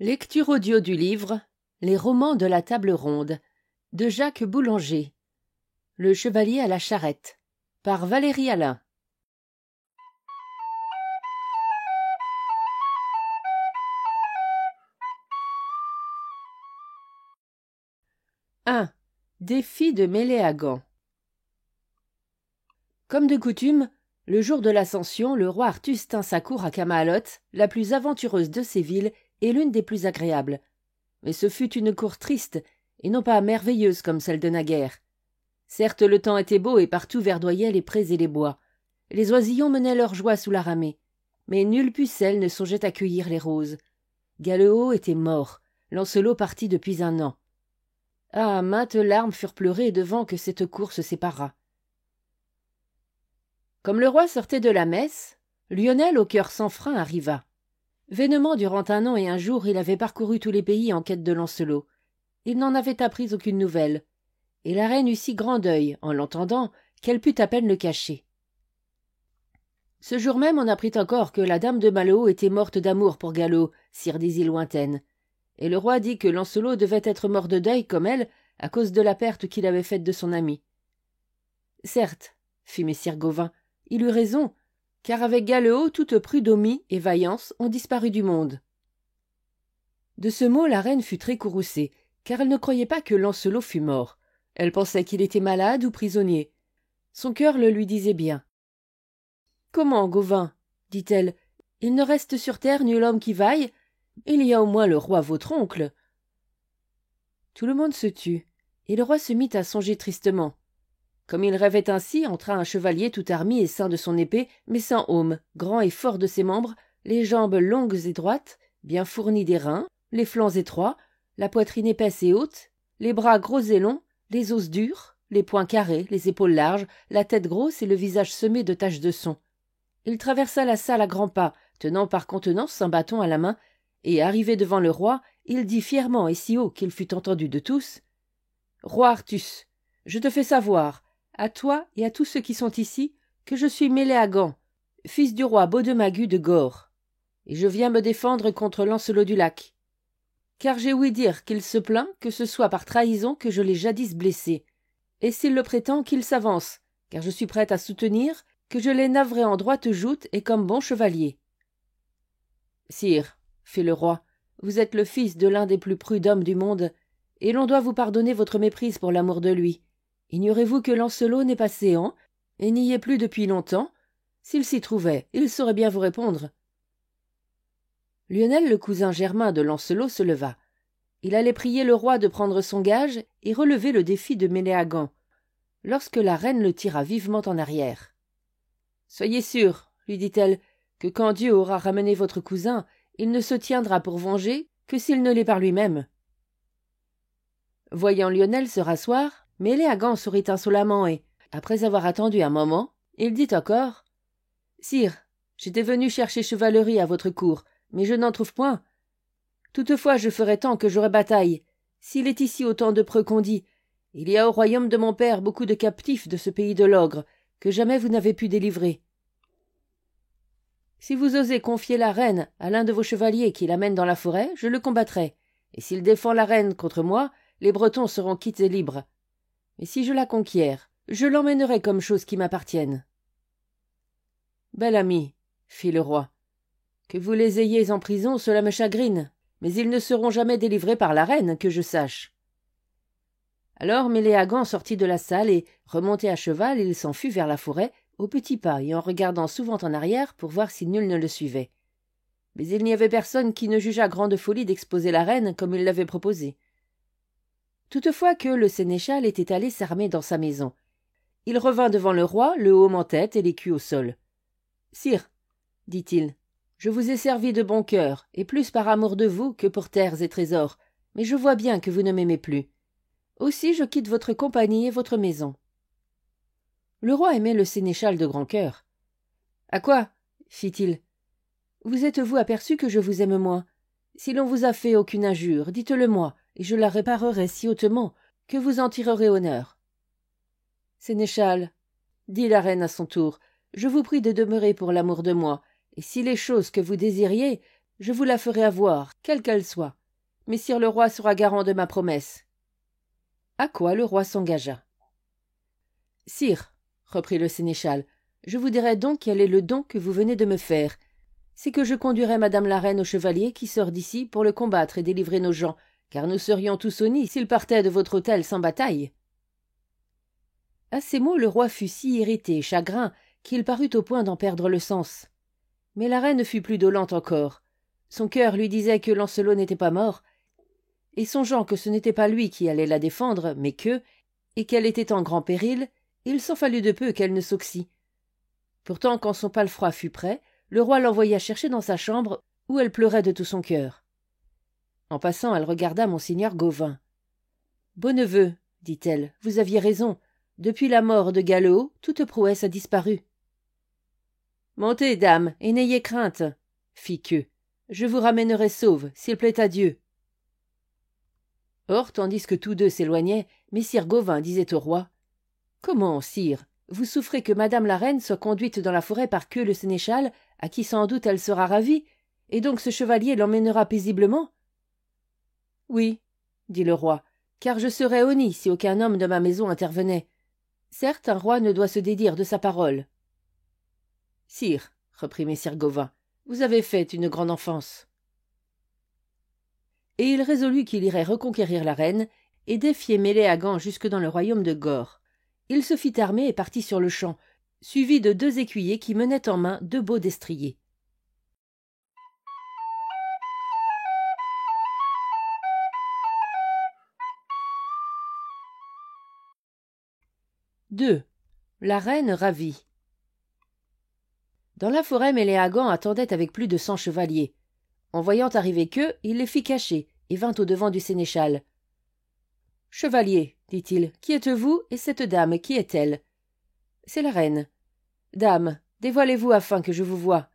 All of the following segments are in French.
Lecture audio du livre Les romans de la table ronde de Jacques Boulanger. Le chevalier à la charrette par Valérie Alain. « 1. Défi de Méléagant. Comme de coutume, le jour de l'Ascension, le roi Artus tint sa cour à Camaloth, la plus aventureuse de ces villes et l'une des plus agréables. Mais ce fut une cour triste, et non pas merveilleuse comme celle de naguère. Certes, le temps était beau et partout verdoyaient les prés et les bois. Les oisillons menaient leur joie sous la ramée. Mais nulle pucelle ne songeait à cueillir les roses. Galeot était mort, Lancelot parti depuis 1 an. Ah, maintes larmes furent pleurées devant que cette cour se séparât. Comme le roi sortait de la messe, Lionel, au cœur sans frein, arriva. Vainement, durant 1 an et 1 jour, il avait parcouru tous les pays en quête de Lancelot. Il n'en avait appris aucune nouvelle, et la reine eut si grand deuil, en l'entendant, qu'elle put à peine le cacher. Ce jour même, on apprit encore que la dame de Malleau était morte d'amour pour Galeot, sire des îles lointaines, et le roi dit que Lancelot devait être mort de deuil comme elle, à cause de la perte qu'il avait faite de son ami. Certes, fit messire Gauvin, il eut raison, car avec Galeot, toute prud'homie et vaillance ont disparu du monde. De ce mot, la reine fut très courroucée, car elle ne croyait pas que Lancelot fût mort. Elle pensait qu'il était malade ou prisonnier. Son cœur le lui disait bien. « Comment, Gauvin, dit-elle, il ne reste sur terre nul homme qui vaille? Il y a au moins le roi votre oncle. » Tout le monde se tut, et le roi se mit à songer tristement. Comme il rêvait ainsi, entra un chevalier tout armé et ceint de son épée, mais sans aume, grand et fort de ses membres, les jambes longues et droites, bien fournies des reins, les flancs étroits, la poitrine épaisse et haute, les bras gros et longs, les os durs, les poings carrés, les épaules larges, la tête grosse et le visage semé de taches de son. Il traversa la salle à grands pas, tenant par contenance un bâton à la main, et, arrivé devant le roi, il dit fièrement et si haut qu'il fut entendu de tous « Roi Artus, je te fais savoir, à toi et à tous ceux qui sont ici, que je suis Méléagant, fils du roi Baudemagu de Gorre, et je viens me défendre contre Lancelot du Lac. Car j'ai ouï dire qu'il se plaint que ce soit par trahison que je l'ai jadis blessé, et s'il le prétend qu'il s'avance, car je suis prête à soutenir que je l'ai navré en droite joute et comme bon chevalier. »« Sire, fit le roi, vous êtes le fils de l'un des plus prud'hommes du monde, et l'on doit vous pardonner votre méprise pour l'amour de lui. Ignorez-vous que Lancelot n'est pas séant, et n'y est plus depuis longtemps? S'il s'y trouvait, il saurait bien vous répondre. » Lionel, le cousin germain de Lancelot, se leva. Il allait prier le roi de prendre son gage et relever le défi de Méléagant, lorsque la reine le tira vivement en arrière. « Soyez sûr, lui dit-elle, que quand Dieu aura ramené votre cousin, il ne se tiendra pour venger que s'il ne l'est par lui-même. » Voyant Lionel se rasseoir, Méléagant sourit insolemment et, après avoir attendu un moment, il dit encore « Sire, j'étais venu chercher chevalerie à votre cour, mais je n'en trouve point. Toutefois, je ferai tant que j'aurai bataille. S'il est ici autant de preux qu'on dit, il y a au royaume de mon père beaucoup de captifs de ce pays de l'ogre, que jamais vous n'avez pu délivrer. Si vous osez confier la reine à l'un de vos chevaliers qui l'amène dans la forêt, je le combattrai, et s'il défend la reine contre moi, les Bretons seront quittes et libres. Mais si je la conquiers, je l'emmènerai comme chose qui m'appartienne. »« Bel ami, fit le roi, que vous les ayez en prison, cela me chagrine, mais ils ne seront jamais délivrés par la reine, que je sache. » Alors Méléagant sortit de la salle et, remonté à cheval, il s'en fut vers la forêt, au petit pas et en regardant souvent en arrière pour voir si nul ne le suivait. Mais il n'y avait personne qui ne jugeât grande folie d'exposer la reine comme il l'avait proposé. Toutefois que le sénéchal était allé s'armer dans sa maison. Il revint devant le roi, le haume en tête et l'écu au sol. « Sire, dit-il, je vous ai servi de bon cœur, et plus par amour de vous que pour terres et trésors, mais je vois bien que vous ne m'aimez plus. Aussi je quitte votre compagnie et votre maison. » Le roi aimait le sénéchal de grand cœur. « À quoi ?» fit-il. « Vous êtes-vous aperçu que je vous aime moins? Si l'on vous a fait aucune injure, dites-le-moi, et je la réparerai si hautement que vous en tirerez honneur. »« Sénéchal, dit la reine à son tour, je vous prie de demeurer pour l'amour de moi, et si les choses que vous désiriez, Je vous la ferai avoir, quelle qu'elle soit. Messire le roi sera garant de ma promesse. » À quoi le roi s'engagea. « Sire, » reprit le sénéchal, « je vous dirai donc quel est le don que vous venez de me faire. C'est que je conduirai madame la reine au chevalier qui sort d'ici pour le combattre et délivrer nos gens, car nous serions tous au nid s'il partait de votre hôtel sans bataille. » À ces mots, le roi fut si irrité et chagrin qu'il parut au point d'en perdre le sens. Mais la reine fut plus dolente encore. Son cœur lui disait que Lancelot n'était pas mort, et songeant que ce n'était pas lui qui allait la défendre, mais et qu'elle était en grand péril, il s'en fallut de peu qu'elle ne s'oxy. Pourtant, quand son palefroid fut prêt, le roi l'envoya chercher dans sa chambre, où elle pleurait de tout son cœur. En passant, elle regarda monseigneur Gauvin. « Beau neveu, dit-elle, vous aviez raison. Depuis la mort de Galehaut, toute prouesse a disparu. »« Montez, dame, et n'ayez crainte, » fit Queue. « Je vous ramènerai sauve, s'il plaît à Dieu. » Or, tandis que tous deux s'éloignaient, messire Gauvin disait au roi: « Comment, sire, vous souffrez que madame la reine soit conduite dans la forêt par Queue le sénéchal, à qui sans doute elle sera ravie, et donc ce chevalier l'emmènera paisiblement? »« Oui, dit le roi, car je serais honni si aucun homme de ma maison intervenait. Certes, un roi ne doit se dédire de sa parole. »« Sire, reprit messire Gauvin, vous avez fait une grande enfance. » Et il résolut qu'il irait reconquérir la reine et défier Méléagant jusque dans le royaume de Gorre. Il se fit armer et partit sur le champ, suivi de 2 écuyers qui menaient en main 2 beaux destriers. II. La reine ravie. Dans la forêt, Méléagant attendait avec plus de 100 chevaliers. En voyant arriver Queue, il les fit cacher et vint au-devant du sénéchal. « Chevalier, dit-il, qui êtes-vous et cette dame, qui est-elle ?»« C'est la reine. »« Dame, dévoilez-vous afin que je vous voie. »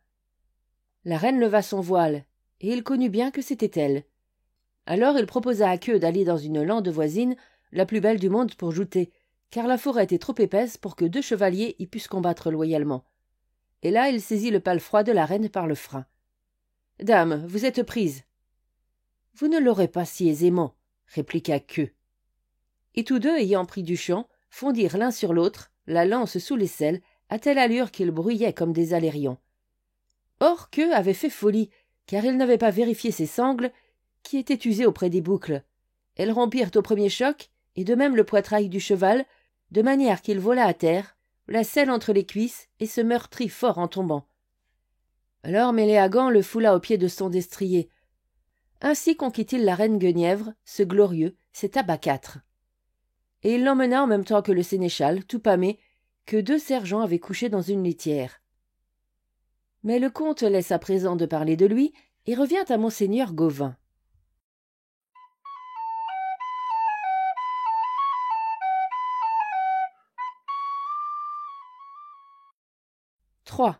La reine leva son voile, et il connut bien que c'était elle. Alors il proposa à Queue d'aller dans une lande voisine, la plus belle du monde pour jouter, car la forêt était trop épaisse pour que 2 chevaliers y pussent combattre loyalement. Et là il saisit le palefroid de la reine par le frein. « Dame, vous êtes prise. »« Vous ne l'aurez pas si aisément, » répliqua Queue. Et tous deux, ayant pris du champ, fondirent l'un sur l'autre, la lance sous l'aisselle, à telle allure qu'ils bruyaient comme des alérions. Or Queue avait fait folie, car il n'avait pas vérifié ses sangles, qui étaient usées auprès des boucles. Elles rompirent au premier choc, et de même le poitrail du cheval, de manière qu'il vola à terre, la selle entre les cuisses, et se meurtrit fort en tombant. Alors Méléagant le foula au pied de son destrier. Ainsi conquit-il la reine Guenièvre, ce glorieux, cet abacâtre. Et il l'emmena en même temps que le sénéchal, tout pâmé, que 2 sergents avaient couché dans une litière. Mais le comte laisse à présent de parler de lui et revient à monseigneur Gauvin. III.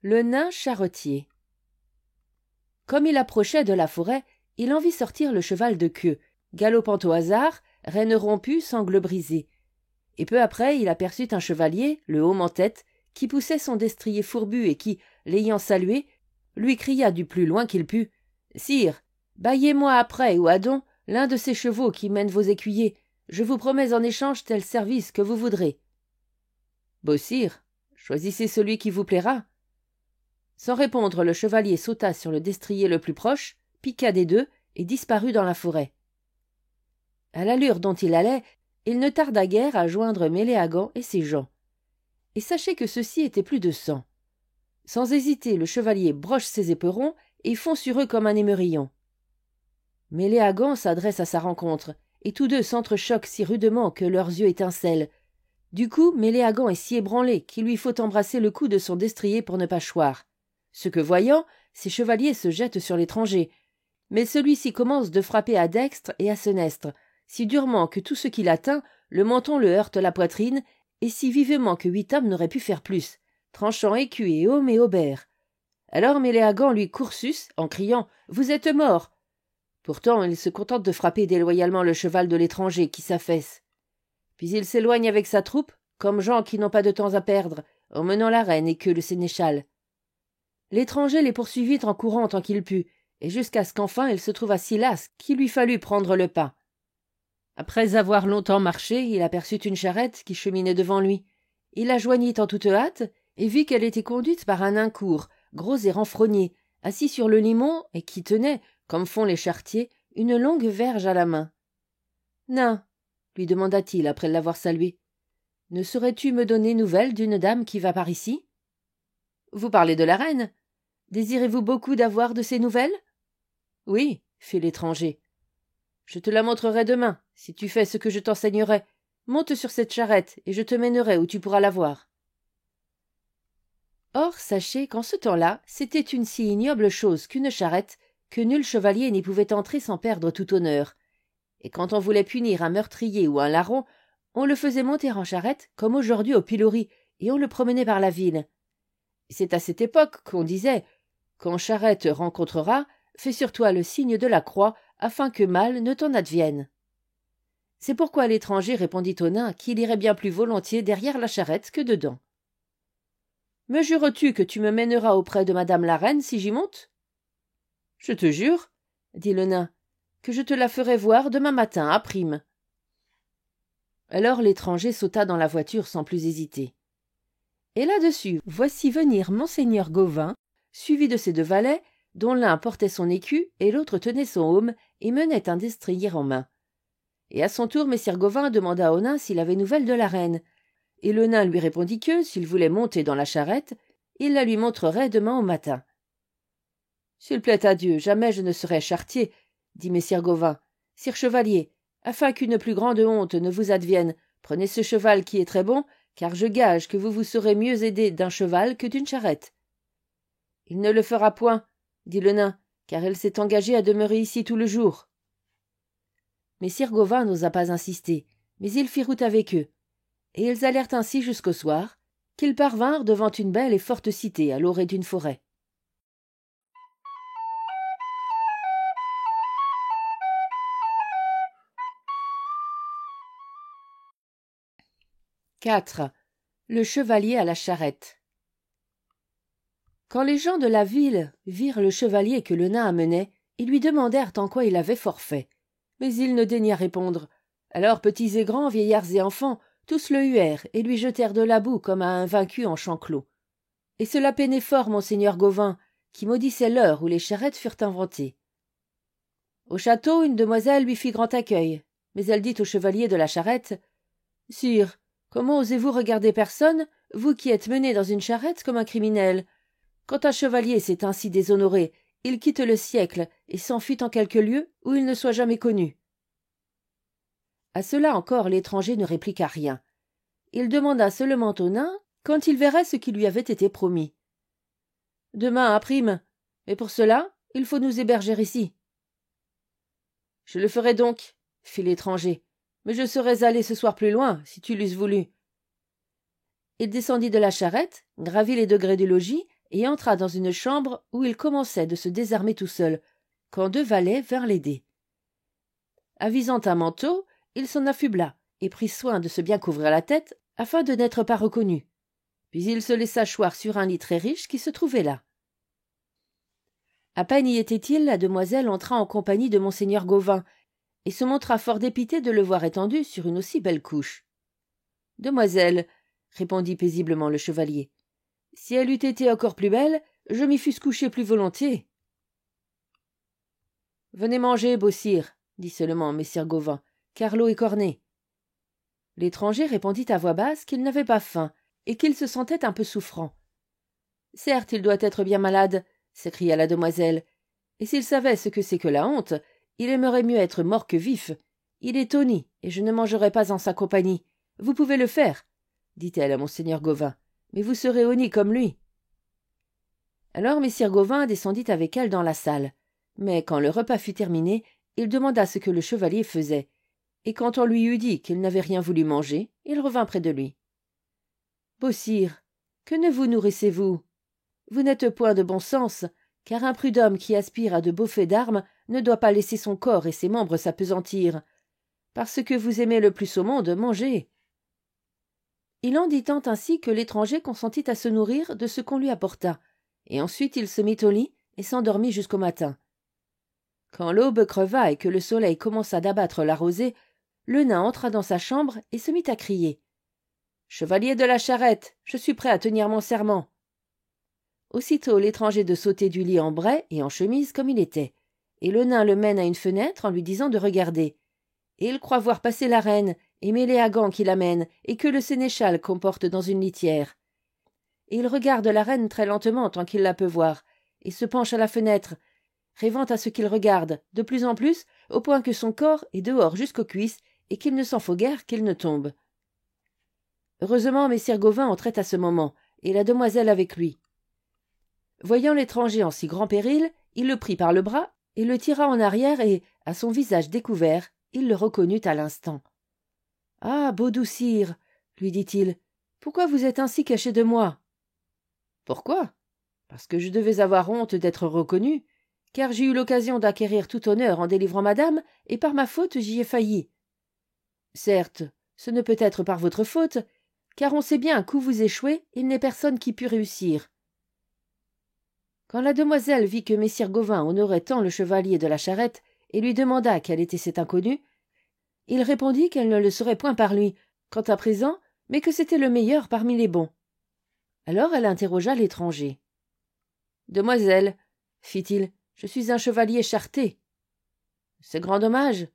Le nain charretier. Comme il approchait de la forêt, il en vit sortir le cheval de Queue, galopant au hasard, rêne rompue, sangle brisée. Et peu après, il aperçut un chevalier, le homme en tête, qui poussait son destrier fourbu et qui, l'ayant salué, lui cria du plus loin qu'il put: « Sire, baillez-moi après ou adon l'un de ces chevaux qui mènent vos écuyers. Je vous promets en échange tel service que vous voudrez. »« Beau sire, choisissez celui qui vous plaira. » Sans répondre, le chevalier sauta sur le destrier le plus proche, piqua des 2 et disparut dans la forêt. À l'allure dont il allait, il ne tarda guère à joindre Méléagant et ses gens. Et sachez que ceux-ci étaient plus de 100. Sans hésiter, le chevalier broche ses éperons et fond sur eux comme un émerillon. Méléagant s'adresse à sa rencontre, et tous 2 s'entrechoquent si rudement que leurs yeux étincellent. Du coup, Méléagant est si ébranlé qu'il lui faut embrasser le cou de son destrier pour ne pas choir. Ce que voyant, ces chevaliers se jettent sur l'étranger. Mais celui-ci commence de frapper à dextre et à senestre, si durement que tout ce qui l'atteint, le menton le heurte la poitrine, et si vivement que 8 hommes n'auraient pu faire plus, tranchant écus et aumes et aubert. Alors Méléagant lui coursus, en criant « Vous êtes mort !» Pourtant, il se contente de frapper déloyalement le cheval de l'étranger qui s'affaisse. Puis il s'éloigne avec sa troupe, comme gens qui n'ont pas de temps à perdre, emmenant la reine et Queue le sénéchal. L'étranger les poursuivit en courant tant qu'il put, et jusqu'à ce qu'enfin il se trouva si las qu'il lui fallut prendre le pas. Après avoir longtemps marché, il aperçut une charrette qui cheminait devant lui. Il la joignit en toute hâte et vit qu'elle était conduite par un nain court, gros et renfrogné, assis sur le limon et qui tenait, comme font les charretiers, une longue verge à la main. « Nain, lui demanda-t-il après l'avoir salué, ne saurais-tu me donner nouvelle d'une dame qui va par ici ? Vous parlez de la reine. Désirez-vous beaucoup d'avoir de ces nouvelles ? Oui, fit l'étranger. Je te la montrerai demain, si tu fais ce que je t'enseignerai. Monte sur cette charrette, et je te mènerai où tu pourras la voir. Or, sachez qu'en ce temps-là, c'était une si ignoble chose qu'une charrette, que nul chevalier n'y pouvait entrer sans perdre tout honneur. Et quand on voulait punir un meurtrier ou un larron, on le faisait monter en charrette, comme aujourd'hui au pilori, et on le promenait par la ville. C'est à cette époque qu'on disait « Quand charrette rencontrera, fais sur toi le signe de la croix, afin que mal ne t'en advienne. » C'est pourquoi l'étranger répondit au nain qu'il irait bien plus volontiers derrière la charrette que dedans. « Me jures-tu que tu me mèneras auprès de madame la reine si j'y monte ? » « Je te jure, dit le nain, que je te la ferai voir demain matin à prime. » Alors l'étranger sauta dans la voiture sans plus hésiter. Et là-dessus, voici venir monseigneur Gauvin, suivi de ses 2 valets, dont l'un portait son écu et l'autre tenait son aume et menait un destrier en main. Et à son tour, messire Gauvin demanda au nain s'il avait nouvelle de la reine, et le nain lui répondit que, s'il voulait monter dans la charrette, il la lui montrerait demain au matin. « S'il plaît à Dieu, jamais je ne serai charretier, dit messire Gauvin. Sire chevalier, afin qu'une plus grande honte ne vous advienne, prenez ce cheval qui est très bon, car je gage que vous vous serez mieux aidé d'un cheval que d'une charrette. »« Il ne le fera point, dit le nain, car elle s'est engagée à demeurer ici tout le jour. » Messire Gauvin n'osa pas insister, mais il fit route avec eux, et ils allèrent ainsi jusqu'au soir, qu'ils parvinrent devant une belle et forte cité à l'orée d'une forêt. IV. Le chevalier à la charrette. Quand les gens de la ville virent le chevalier que le nain amenait, ils lui demandèrent en quoi il avait forfait. Mais il ne daigna répondre. Alors petits et grands, vieillards et enfants, tous le huèrent et lui jetèrent de la boue comme à un vaincu en champ clos. Et cela peinait fort monseigneur Gauvin, qui maudissait l'heure où les charrettes furent inventées. Au château, une demoiselle lui fit grand accueil, mais elle dit au chevalier de la charrette « Sire, comment osez-vous regarder personne, vous qui êtes mené dans une charrette comme un criminel ? Quand un chevalier s'est ainsi déshonoré, il quitte le siècle et s'enfuit en quelque lieu où il ne soit jamais connu. » À cela encore l'étranger ne répliqua rien. Il demanda seulement au nain quand il verrait ce qui lui avait été promis. « Demain à prime, mais pour cela, il faut nous héberger ici. »« Je le ferai donc, » fit l'étranger, « mais je serais allé ce soir plus loin, si tu l'eusses voulu. » Il descendit de la charrette, gravit les degrés du logis, et entra dans une chambre où il commençait de se désarmer tout seul, quand 2 valets vinrent l'aider. Avisant un manteau, il s'en affubla, et prit soin de se bien couvrir la tête, afin de n'être pas reconnu. Puis il se laissa choir sur un lit très riche qui se trouvait là. À peine y était-il, la demoiselle entra en compagnie de monseigneur Gauvin, et se montra fort dépitée de le voir étendu sur une aussi belle couche. « Demoiselle, » répondit paisiblement le chevalier, « si elle eût été encore plus belle, je m'y fusse couché plus volontiers. »« Venez manger, beau sire, » dit seulement messire Gauvin, « car l'eau est cornée. » L'étranger répondit à voix basse qu'il n'avait pas faim, et qu'il se sentait un peu souffrant. « Certes, il doit être bien malade, » s'écria la demoiselle, « et s'il savait ce que c'est que la honte, il aimerait mieux être mort que vif. Il est honni, et je ne mangerai pas en sa compagnie. Vous pouvez le faire, dit-elle à monseigneur Gauvin, mais vous serez honni comme lui. » Alors messire Gauvin descendit avec elle dans la salle, mais quand le repas fut terminé, il demanda ce que le chevalier faisait, et quand on lui eut dit qu'il n'avait rien voulu manger, il revint près de lui. « Beau sire, que ne vous nourrissez-vous ? Vous n'êtes point de bon sens, car un prud'homme qui aspire à de beaux faits d'armes ne doit pas laisser son corps et ses membres s'appesantir. Parce que vous aimez le plus au monde, mangez. » Il en dit tant ainsi que l'étranger consentit à se nourrir de ce qu'on lui apporta, et ensuite il se mit au lit et s'endormit jusqu'au matin. Quand l'aube creva et que le soleil commença d'abattre la rosée, le nain entra dans sa chambre et se mit à crier. « Chevalier de la charrette, je suis prêt à tenir mon serment. » Aussitôt l'étranger de sauter du lit en brais et en chemise comme il était, et le nain le mène à une fenêtre en lui disant de regarder. Et il croit voir passer la reine, et Méléagant qui l'amène, et que le sénéchal comporte dans une litière. Et il regarde la reine très lentement tant qu'il la peut voir, et se penche à la fenêtre, rêvant à ce qu'il regarde, de plus en plus, au point que son corps est dehors jusqu'aux cuisses, et qu'il ne s'en faut guère qu'il ne tombe. Heureusement, messire Gauvin entrait à ce moment, et la demoiselle avec lui. Voyant l'étranger en si grand péril, il le prit par le bras, et le tira en arrière, et, à son visage découvert, il le reconnut à l'instant. « Ah, beau doux sire, lui dit-il, pourquoi vous êtes ainsi caché de moi ?»« Pourquoi ? Parce que je devais avoir honte d'être reconnu, car j'ai eu l'occasion d'acquérir tout honneur en délivrant madame, et par ma faute j'y ai failli. Certes, ce ne peut être par votre faute, car on sait bien qu'où vous échouez, il n'est personne qui pût réussir. » Quand la demoiselle vit que messire Gauvin honorait tant le chevalier de la charrette, et lui demanda quel était cet inconnu, il répondit qu'elle ne le saurait point par lui, quant à présent, mais que c'était le meilleur parmi les bons. Alors elle interrogea l'étranger. « Demoiselle, fit-il, je suis un chevalier charté. »« C'est grand dommage,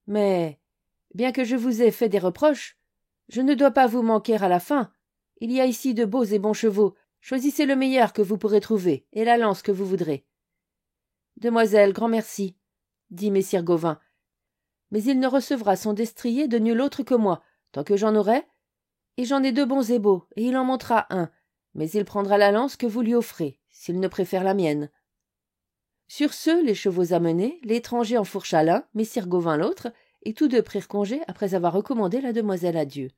mais, bien que je vous ai fait des reproches, je ne dois pas vous manquer à la fin. Il y a ici de beaux et bons chevaux. Choisissez le meilleur que vous pourrez trouver, et la lance que vous voudrez. »« Demoiselle, grand merci, dit messire Gauvin, mais il ne recevra son destrier de nul autre que moi, tant que j'en aurai, et j'en ai 2 bons et beaux, et il en montera un, mais il prendra la lance que vous lui offrez, s'il ne préfère la mienne. » Sur ce, les chevaux amenés, l'étranger enfourcha l'un, messire Gauvin l'autre, et tous deux prirent congé après avoir recommandé la demoiselle à Dieu.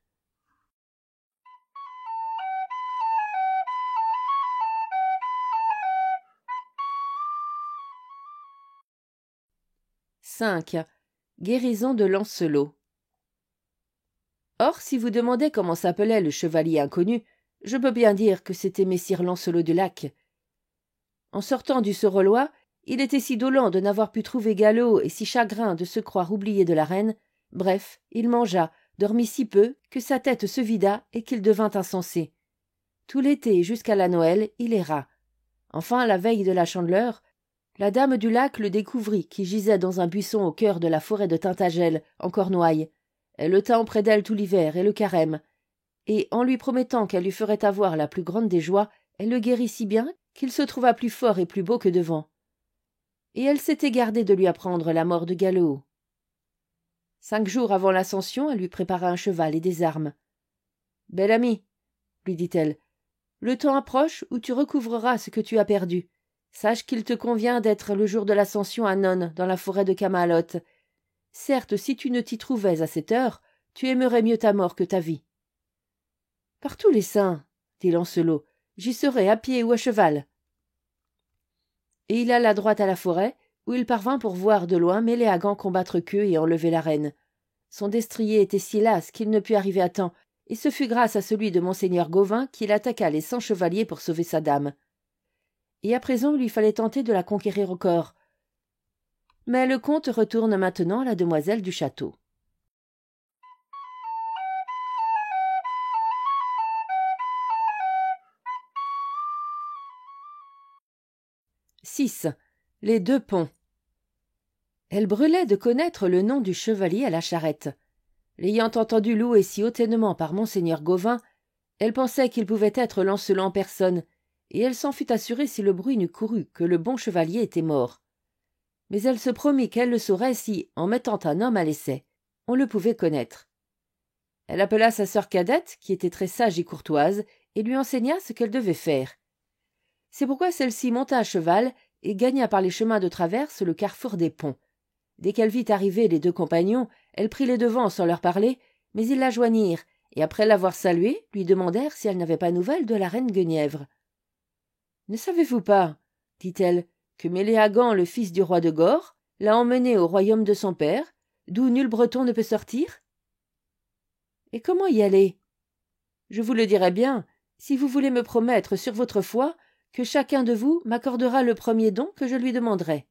« Guérison de Lancelot. Or, si vous demandez comment s'appelait le chevalier inconnu, je peux bien dire que c'était messire Lancelot du Lac. En sortant du Sorolois, il était si dolent de n'avoir pu trouver galop et si chagrin de se croire oublié de la reine. Bref, il mangea, dormit si peu que sa tête se vida et qu'il devint insensé. Tout l'été jusqu'à la Noël, il erra. Enfin, la veille de la Chandeleur, la dame du lac le découvrit qui gisait dans un buisson au cœur de la forêt de Tintagel, en Cornouailles. Elle le tint auprès d'elle tout l'hiver et le carême. Et, en lui promettant qu'elle lui ferait avoir la plus grande des joies, elle le guérit si bien qu'il se trouva plus fort et plus beau que devant. Et elle s'était gardée de lui apprendre la mort de Gallo. 5 jours avant l'Ascension, elle lui prépara un cheval et des armes. « Bel ami, lui dit-elle, le temps approche où tu recouvreras ce que tu as perdu. Sache qu'il te convient d'être le jour de l'Ascension à Nonne, dans la forêt de Camalot. Certes, si tu ne t'y trouvais à cette heure, tu aimerais mieux ta mort que ta vie. »« Par tous les saints, dit Lancelot, j'y serai à pied ou à cheval. » Et il alla droit à la forêt, où il parvint pour voir de loin Méléagant combattre qu'eux et enlever la reine. Son destrier était si las qu'il ne put arriver à temps, et ce fut grâce à celui de monseigneur Gauvin qu'il attaqua les 100 chevaliers pour sauver sa dame. Et à présent il lui fallait tenter de la conquérir au corps. Mais le conte retourne maintenant à la demoiselle du château. VI. Les 2 ponts. Elle brûlait de connaître le nom du chevalier à la charrette. L'ayant entendu louer si hautement par monseigneur Gauvin, elle pensait qu'il pouvait être Lancelot en personne, et elle s'en fut assurée si le bruit n'eût couru que le bon chevalier était mort. Mais elle se promit qu'elle le saurait si, en mettant un homme à l'essai, on le pouvait connaître. Elle appela sa sœur cadette, qui était très sage et courtoise, et lui enseigna ce qu'elle devait faire. C'est pourquoi celle-ci monta à cheval et gagna par les chemins de traverse le carrefour des ponts. Dès qu'elle vit arriver les 2 compagnons, elle prit les devants sans leur parler, mais ils la joignirent, et après l'avoir saluée, lui demandèrent si elle n'avait pas nouvelle de la reine Guenièvre. « Ne savez-vous pas, dit-elle, que Méléagant, le fils du roi de Gore, l'a emmenée au royaume de son père, d'où nul Breton ne peut sortir ? Et comment y aller ? Je vous le dirai bien, si vous voulez me promettre sur votre foi que chacun de vous m'accordera le premier don que je lui demanderai. »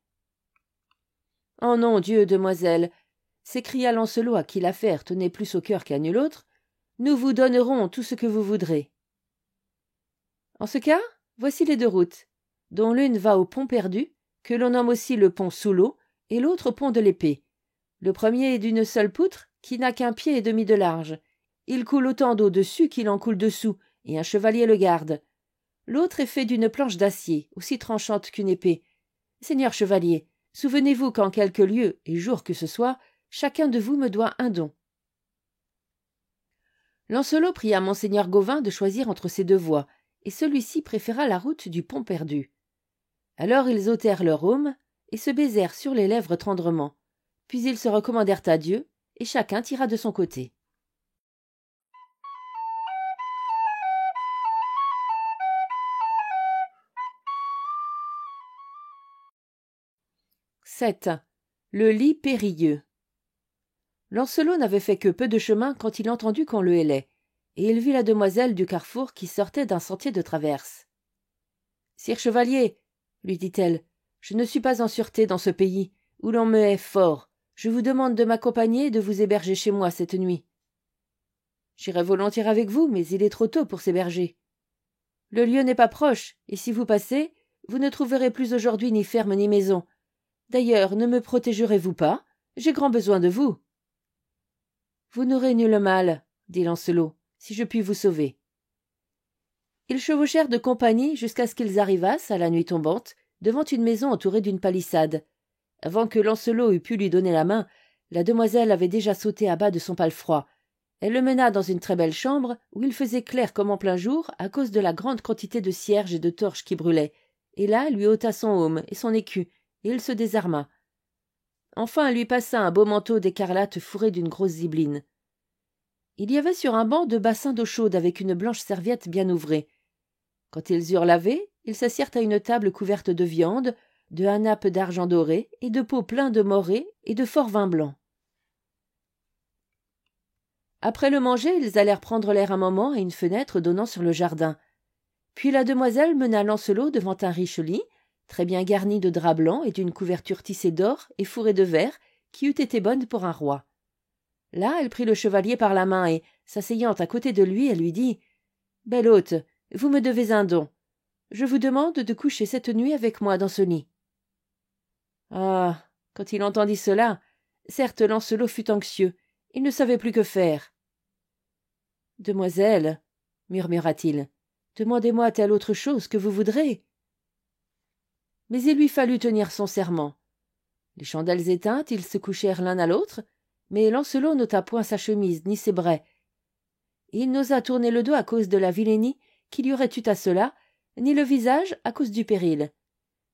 Oh non, Dieu, demoiselle, s'écria Lancelot à qui l'affaire tenait plus au cœur qu'à nul autre, nous vous donnerons tout ce que vous voudrez. En ce cas, voici les deux routes, dont l'une va au pont perdu, que l'on nomme aussi le pont sous l'eau, et l'autre au pont de l'épée. Le premier est d'une seule poutre, qui n'a qu'un pied et demi de large. Il coule autant d'eau dessus qu'il en coule dessous, et un chevalier le garde. L'autre est fait d'une planche d'acier, aussi tranchante qu'une épée. Seigneur chevalier, souvenez-vous qu'en quelque lieu et jour que ce soit, chacun de vous me doit un don. Lancelot pria monseigneur Gauvin de choisir entre ces deux voies, et celui-ci préféra la route du pont perdu. Alors ils ôtèrent leur aume, et se baisèrent sur les lèvres tendrement. Puis ils se recommandèrent à Dieu, et chacun tira de son côté. « 7. Le lit périlleux. Lancelot n'avait fait que peu de chemin quand il entendit qu'on le hélait, et il vit la demoiselle du carrefour qui sortait d'un sentier de traverse. « Sire chevalier, lui dit-elle, je ne suis pas en sûreté dans ce pays, où l'on me hait fort. Je vous demande de m'accompagner et de vous héberger chez moi cette nuit. »« J'irai volontiers avec vous, mais il est trop tôt pour s'héberger. Le lieu n'est pas proche, et si vous passez, vous ne trouverez plus aujourd'hui ni ferme ni maison. D'ailleurs, ne me protégerez-vous pas? J'ai grand besoin de vous. »« Vous n'aurez nul mal, dit Lancelot, si je puis vous sauver. » Ils chevauchèrent de compagnie jusqu'à ce qu'ils arrivassent, à la nuit tombante, devant une maison entourée d'une palissade. Avant que Lancelot eût pu lui donner la main, la demoiselle avait déjà sauté à bas de son palefroid. Elle le mena dans une très belle chambre, où il faisait clair comme en plein jour, à cause de la grande quantité de cierges et de torches qui brûlaient, et là lui ôta son aume et son écu, et il se désarma. Enfin elle lui passa un beau manteau d'écarlate fourré d'une grosse zibeline. Il y avait sur un banc 2 bassins d'eau chaude avec une blanche serviette bien ouvrée. Quand ils eurent lavé, ils s'assirent à une table couverte de viande, de hanapes d'argent doré et de pots pleins de morée et de fort vin blanc. Après le manger, ils allèrent prendre l'air un moment à une fenêtre donnant sur le jardin. Puis la demoiselle mena Lancelot devant un riche lit, très bien garni de drap blanc et d'une couverture tissée d'or et fourrée de verre, qui eût été bonne pour un roi. Là, elle prit le chevalier par la main et, s'asseyant à côté de lui, elle lui dit « Bel hôte, vous me devez un don. Je vous demande de coucher cette nuit avec moi dans ce lit. » Ah, quand il entendit cela, certes Lancelot fut anxieux, il ne savait plus que faire. « Demoiselle, murmura-t-il, demandez-moi telle autre chose que vous voudrez. » Mais il lui fallut tenir son serment. Les chandelles éteintes, ils se couchèrent l'un à l'autre, mais Lancelot n'ôta point sa chemise ni ses braies. Il n'osa tourner le dos à cause de la vilenie qu'il y aurait eu à cela, ni le visage à cause du péril.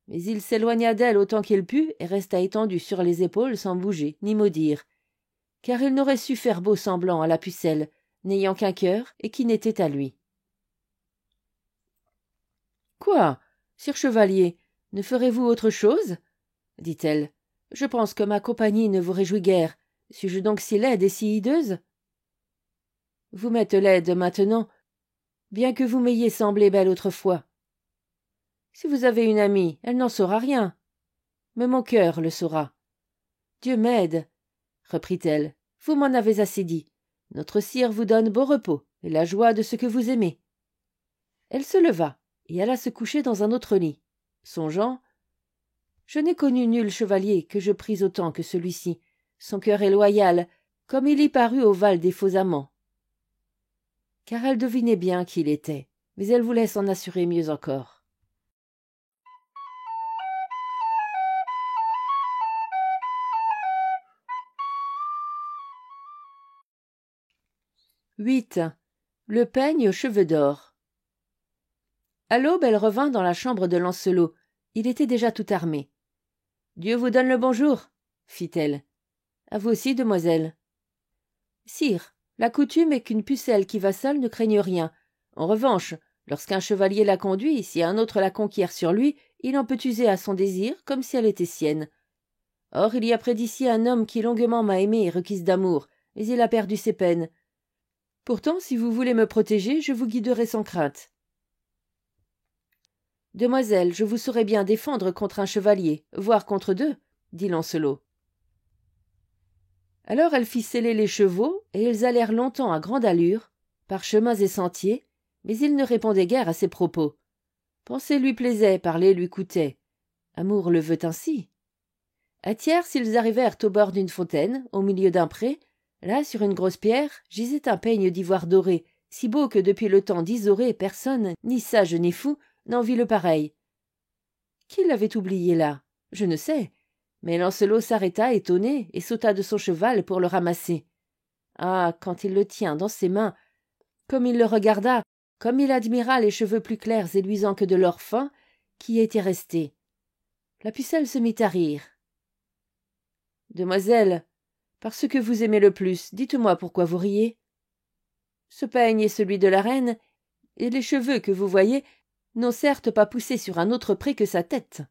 Mais il s'éloigna d'elle autant qu'il put et resta étendu sur les épaules sans bouger ni mot dire, car il n'aurait su faire beau semblant à la pucelle, n'ayant qu'un cœur et qui n'était à lui. « Quoi, sire chevalier, ne ferez-vous autre chose ?» dit-elle. « Je pense que ma compagnie ne vous réjouit guère. Suis-je donc si laide et si hideuse ?»« Vous m'êtes laide maintenant, bien que vous m'ayez semblé belle autrefois. Si vous avez une amie, elle n'en saura rien. Mais mon cœur le saura. Dieu m'aide, reprit-elle, vous m'en avez assez dit. Notre sire vous donne beau repos et la joie de ce que vous aimez. » Elle se leva et alla se coucher dans un autre lit, songeant « Je n'ai connu nul chevalier que je pris autant que celui-ci. Son cœur est loyal, comme il y parut au Val des Faux Amants. » Car elle devinait bien qui il était, mais elle voulait s'en assurer mieux encore. « 8. Le peigne aux cheveux d'or. » À l'aube, elle revint dans la chambre de Lancelot. Il était déjà tout armé. « Dieu vous donne le bonjour, » fit-elle. « À vous aussi, demoiselle. »« Sire, la coutume est qu'une pucelle qui va seule ne craigne rien. En revanche, lorsqu'un chevalier la conduit, si un autre la conquiert sur lui, il en peut user à son désir comme si elle était sienne. Or, il y a près d'ici un homme qui longuement m'a aimée et requise d'amour, mais il a perdu ses peines. Pourtant, si vous voulez me protéger, je vous guiderai sans crainte. »« Demoiselle, je vous saurais bien défendre contre un chevalier, voire contre deux, dit Lancelot. Alors elle fit seller les chevaux, et ils allèrent longtemps à grande allure, par chemins et sentiers, mais il ne répondait guère à ses propos. Penser lui plaisait, parler lui coûtait. Amour le veut ainsi. À tierce, ils arrivèrent au bord d'une fontaine, au milieu d'un pré. Là, sur une grosse pierre, gisait un peigne d'ivoire doré, si beau que depuis le temps d'Isoré, personne, ni sage ni fou, n'en vit le pareil. Qui l'avait oublié là? Je ne sais. Mais Lancelot s'arrêta étonné et sauta de son cheval pour le ramasser. Ah, quand il le tient dans ses mains, comme il le regarda, comme il admira les cheveux plus clairs et luisants que de l'or fin qui y était resté. La pucelle se mit à rire. « Demoiselle, parce que vous aimez le plus, dites-moi pourquoi vous riez. Ce peigne est celui de la reine, et les cheveux que vous voyez n'ont certes pas poussé sur un autre pré que sa tête.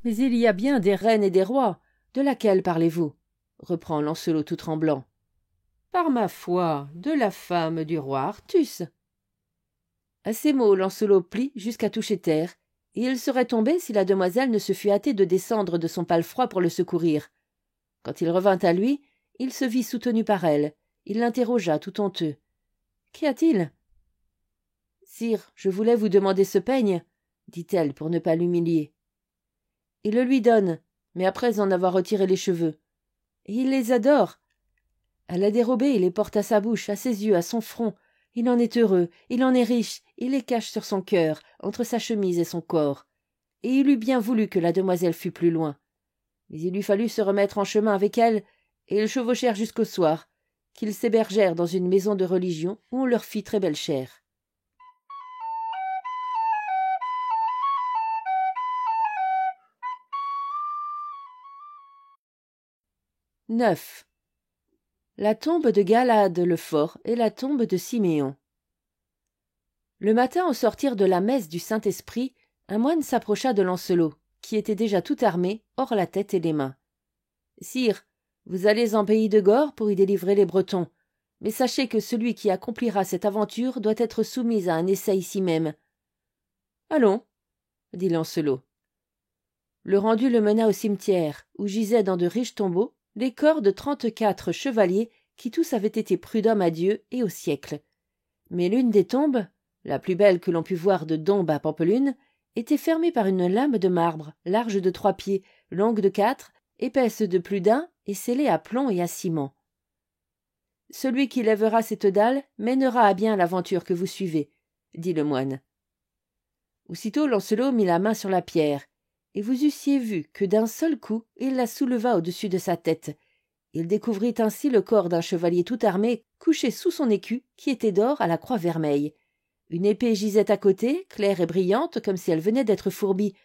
Mais il y a bien des reines et des rois. De laquelle parlez-vous? Reprend Lancelot tout tremblant. Par ma foi, de la femme du roi Artus. À ces mots, Lancelot plie jusqu'à toucher terre, et il serait tombé si la demoiselle ne se fût hâtée de descendre de son palefroid pour le secourir. Quand il revint à lui, il se vit soutenu par elle. Il l'interrogea tout honteux. « Qu'y a-t-il » ? « Sire, je voulais vous demander ce peigne, dit-elle pour ne pas l'humilier. Il le lui donne, mais après en avoir retiré les cheveux. Et il les adore. À la dérober, il les porte à sa bouche, à ses yeux, à son front. Il en est heureux, il en est riche, il les cache sur son cœur, entre sa chemise et son corps. Et il eût bien voulu que la demoiselle fût plus loin. Mais il lui fallut se remettre en chemin avec elle, et ils chevauchèrent jusqu'au soir, qu'ils s'hébergèrent dans une maison de religion où on leur fit très belle chère. 9. La tombe de Galade le Fort et la tombe de Siméon. Le matin, au sortir de la messe du Saint-Esprit, un moine s'approcha de Lancelot, qui était déjà tout armé, hors la tête et les mains. « Sire, vous allez en pays de Gore pour y délivrer les Bretons, mais sachez que celui qui accomplira cette aventure doit être soumis à un essai ici même. »« Allons, » dit Lancelot. Le rendu le mena au cimetière, où gisaient dans de riches tombeaux les corps de 34 chevaliers qui tous avaient été prud'hommes à Dieu et au siècle. Mais l'une des tombes, la plus belle que l'on pût voir de Dombes à Pampelune, était fermée par une lame de marbre, large de 3 pieds, longue de 4, épaisse de plus d'1 et scellée à plomb et à ciment. « Celui qui lèvera cette dalle mènera à bien l'aventure que vous suivez, » dit le moine. Aussitôt Lancelot mit la main sur la pierre, et vous eussiez vu que d'un seul coup il la souleva au-dessus de sa tête. Il découvrit ainsi le corps d'un chevalier tout armé couché sous son écu qui était d'or à la croix vermeille. Une épée gisait à côté, claire et brillante comme si elle venait d'être fourbie.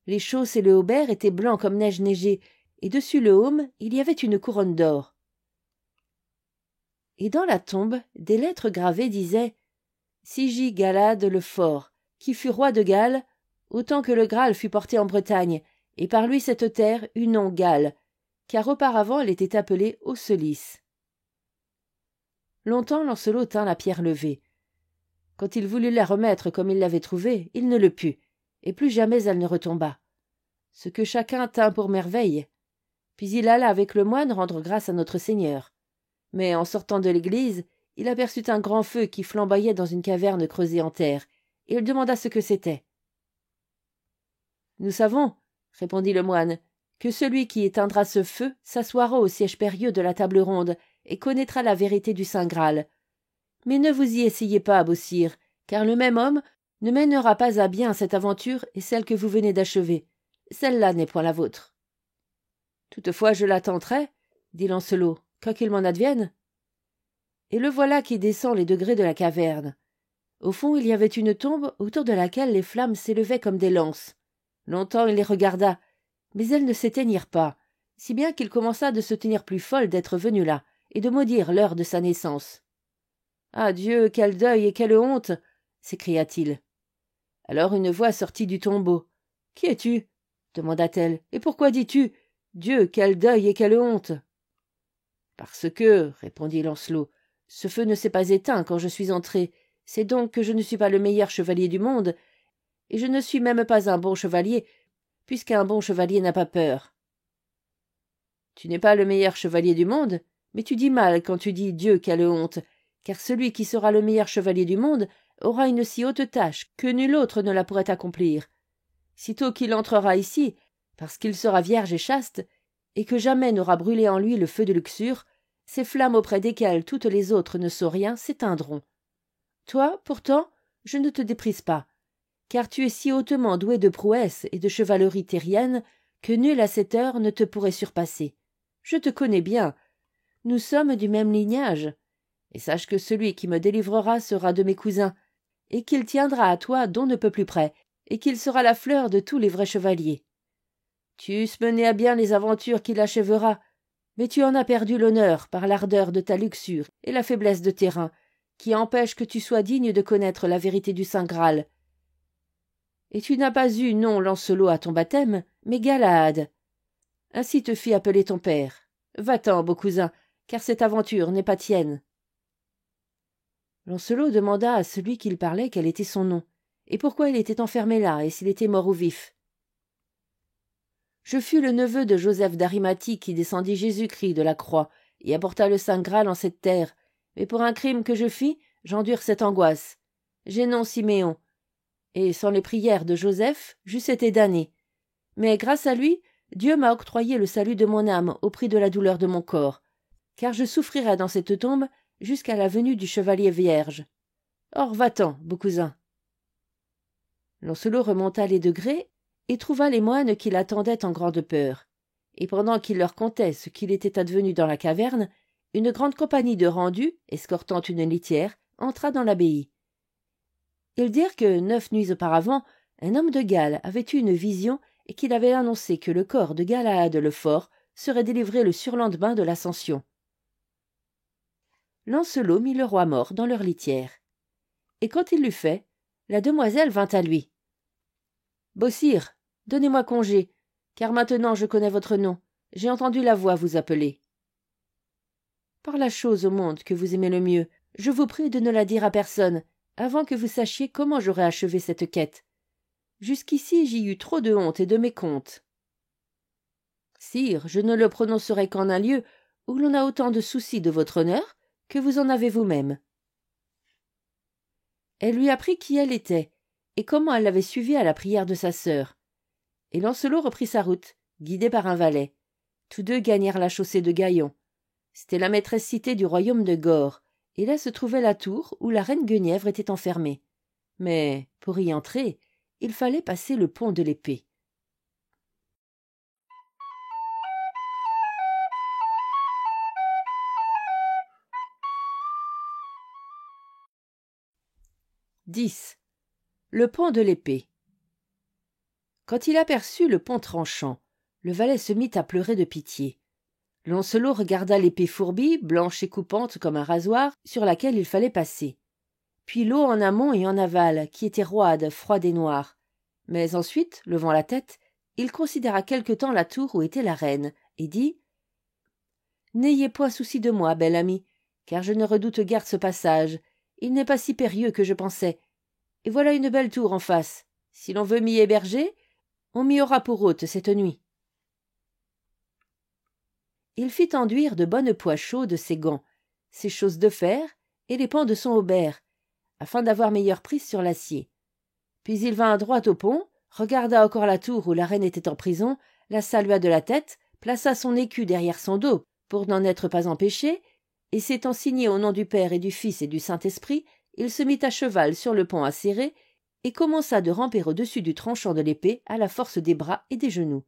Les chausses et le haubert étaient blancs comme neige neigée, et dessus le heaume il y avait une couronne d'or. Et dans la tombe, des lettres gravées disaient « Sigi Galade le Fort, qui fut roi de Galles, autant que le Graal fut porté en Bretagne, et par lui cette terre eut nom Galles, car auparavant elle était appelée Aucelis. » Longtemps Lancelot tint la pierre levée. Quand il voulut la remettre comme il l'avait trouvée, il ne le put, et plus jamais elle ne retomba. Ce que chacun tint pour merveille. Puis il alla avec le moine rendre grâce à notre Seigneur. Mais en sortant de l'église, il aperçut un grand feu qui flamboyait dans une caverne creusée en terre, et il demanda ce que c'était. « Nous savons, » répondit le moine, « que celui qui éteindra ce feu s'assoira au siège périlleux de la table ronde et connaîtra la vérité du Saint Graal. Mais ne vous y essayez pas, beau sire, car le même homme ne mènera pas à bien cette aventure et celle que vous venez d'achever. Celle-là n'est point la vôtre. »« Toutefois, je la tenterai, » dit Lancelot, « quoi qu'il m'en advienne. » Et le voilà qui descend les degrés de la caverne. Au fond, il y avait une tombe autour de laquelle les flammes s'élevaient comme des lances. Longtemps il les regarda, mais elles ne s'éteignirent pas, si bien qu'il commença de se tenir plus folle d'être venu là, et de maudire l'heure de sa naissance. « Ah Dieu, quel deuil et quelle honte !» s'écria-t-il. Alors une voix sortit du tombeau. « Qui es-tu » demanda-t-elle. « Et pourquoi dis-tu « Dieu, quel deuil et quelle honte !»« Parce que, » répondit Lancelot, « ce feu ne s'est pas éteint quand je suis entré. C'est donc que je ne suis pas le meilleur chevalier du monde, et je ne suis même pas un bon chevalier, puisqu'un bon chevalier n'a pas peur. » Tu n'es pas le meilleur chevalier du monde, mais tu dis mal quand tu dis Dieu quelle honte, car celui qui sera le meilleur chevalier du monde aura une si haute tâche que nul autre ne la pourrait accomplir. Sitôt qu'il entrera ici, parce qu'il sera vierge et chaste, et que jamais n'aura brûlé en lui le feu de luxure, ces flammes auprès desquelles toutes les autres ne sont rien s'éteindront. Toi, pourtant, je ne te déprise pas, car tu es si hautement doué de prouesse et de chevalerie terrienne que nul à cette heure ne te pourrait surpasser. Je te connais bien. Nous sommes du même lignage. Et sache que celui qui me délivrera sera de mes cousins, et qu'il tiendra à toi d'on ne peut plus près, et qu'il sera la fleur de tous les vrais chevaliers. Tu eusses mené à bien les aventures qu'il achèvera, mais tu en as perdu l'honneur par l'ardeur de ta luxure et la faiblesse de tes reins, qui empêchent que tu sois digne de connaître la vérité du Saint Graal. Et tu n'as pas eu non Lancelot à ton baptême, mais Galahad. Ainsi te fit appeler ton père. Va-t'en, beau cousin, car cette aventure n'est pas tienne. Lancelot demanda à celui qu'il parlait quel était son nom, et pourquoi il était enfermé là, et s'il était mort ou vif. Je fus le neveu de Joseph d'Arimathie qui descendit Jésus-Christ de la croix et apporta le Saint Graal en cette terre, mais pour un crime que je fis, j'endure cette angoisse. J'ai nom Siméon, et sans les prières de Joseph, j'eusse été damné. Mais grâce à lui, Dieu m'a octroyé le salut de mon âme au prix de la douleur de mon corps, car je souffrirai dans cette tombe jusqu'à la venue du chevalier vierge. Or, va-t'en, beau cousin. Lancelot remonta les degrés et trouva les moines qui l'attendaient en grande peur. Et pendant qu'il leur contait ce qu'il était advenu dans la caverne, une grande compagnie de rendus, escortant une litière, entra dans l'abbaye. Ils dirent que 9 nuits auparavant, un homme de Galles avait eu une vision et qu'il avait annoncé que le corps de Galahad le Fort serait délivré le surlendemain de l'Ascension. Lancelot mit le roi mort dans leur litière. Et quand il l'eut fait, la demoiselle vint à lui. « Beau sire, donnez-moi congé, car maintenant je connais votre nom, j'ai entendu la voix vous appeler. Par la chose au monde que vous aimez le mieux, je vous prie de ne la dire à personne, avant que vous sachiez comment j'aurai achevé cette quête. Jusqu'ici j'y eus trop de honte et de mécompte. Sire, je ne le prononcerai qu'en un lieu où l'on a autant de soucis de votre honneur que vous en avez vous-même. » Elle lui apprit qui elle était, et comment elle l'avait suivie à la prière de sa sœur. Et Lancelot reprit sa route, guidé par un valet. Tous deux gagnèrent la chaussée de Gaillon. C'était la maîtresse cité du royaume de Gore, et là se trouvait la tour où la reine Guenièvre était enfermée. Mais, pour y entrer, il fallait passer le pont de l'épée. « 10. Le pont de l'épée. Quand il aperçut le pont tranchant, le valet se mit à pleurer de pitié. Lancelot regarda l'épée fourbie, blanche et coupante comme un rasoir, sur laquelle il fallait passer. Puis l'eau en amont et en aval, qui était roide, froide et noire. Mais ensuite, levant la tête, il considéra quelque temps la tour où était la reine, et dit « N'ayez point souci de moi, bel ami, car je ne redoute guère ce passage. Il n'est pas si périlleux que je pensais. Et voilà une belle tour en face. Si l'on veut m'y héberger, on m'y aura pour hôte cette nuit. » Il fit enduire de bonnes poix chaudes ses gants, ses chausses de fer et les pans de son haubert, afin d'avoir meilleure prise sur l'acier. Puis il vint droit au pont, regarda encore la tour où la reine était en prison, la salua de la tête, plaça son écu derrière son dos pour n'en être pas empêché, et s'étant signé au nom du Père et du Fils et du Saint-Esprit, il se mit à cheval sur le pont acéré et commença de ramper au-dessus du tranchant de l'épée à la force des bras et des genoux.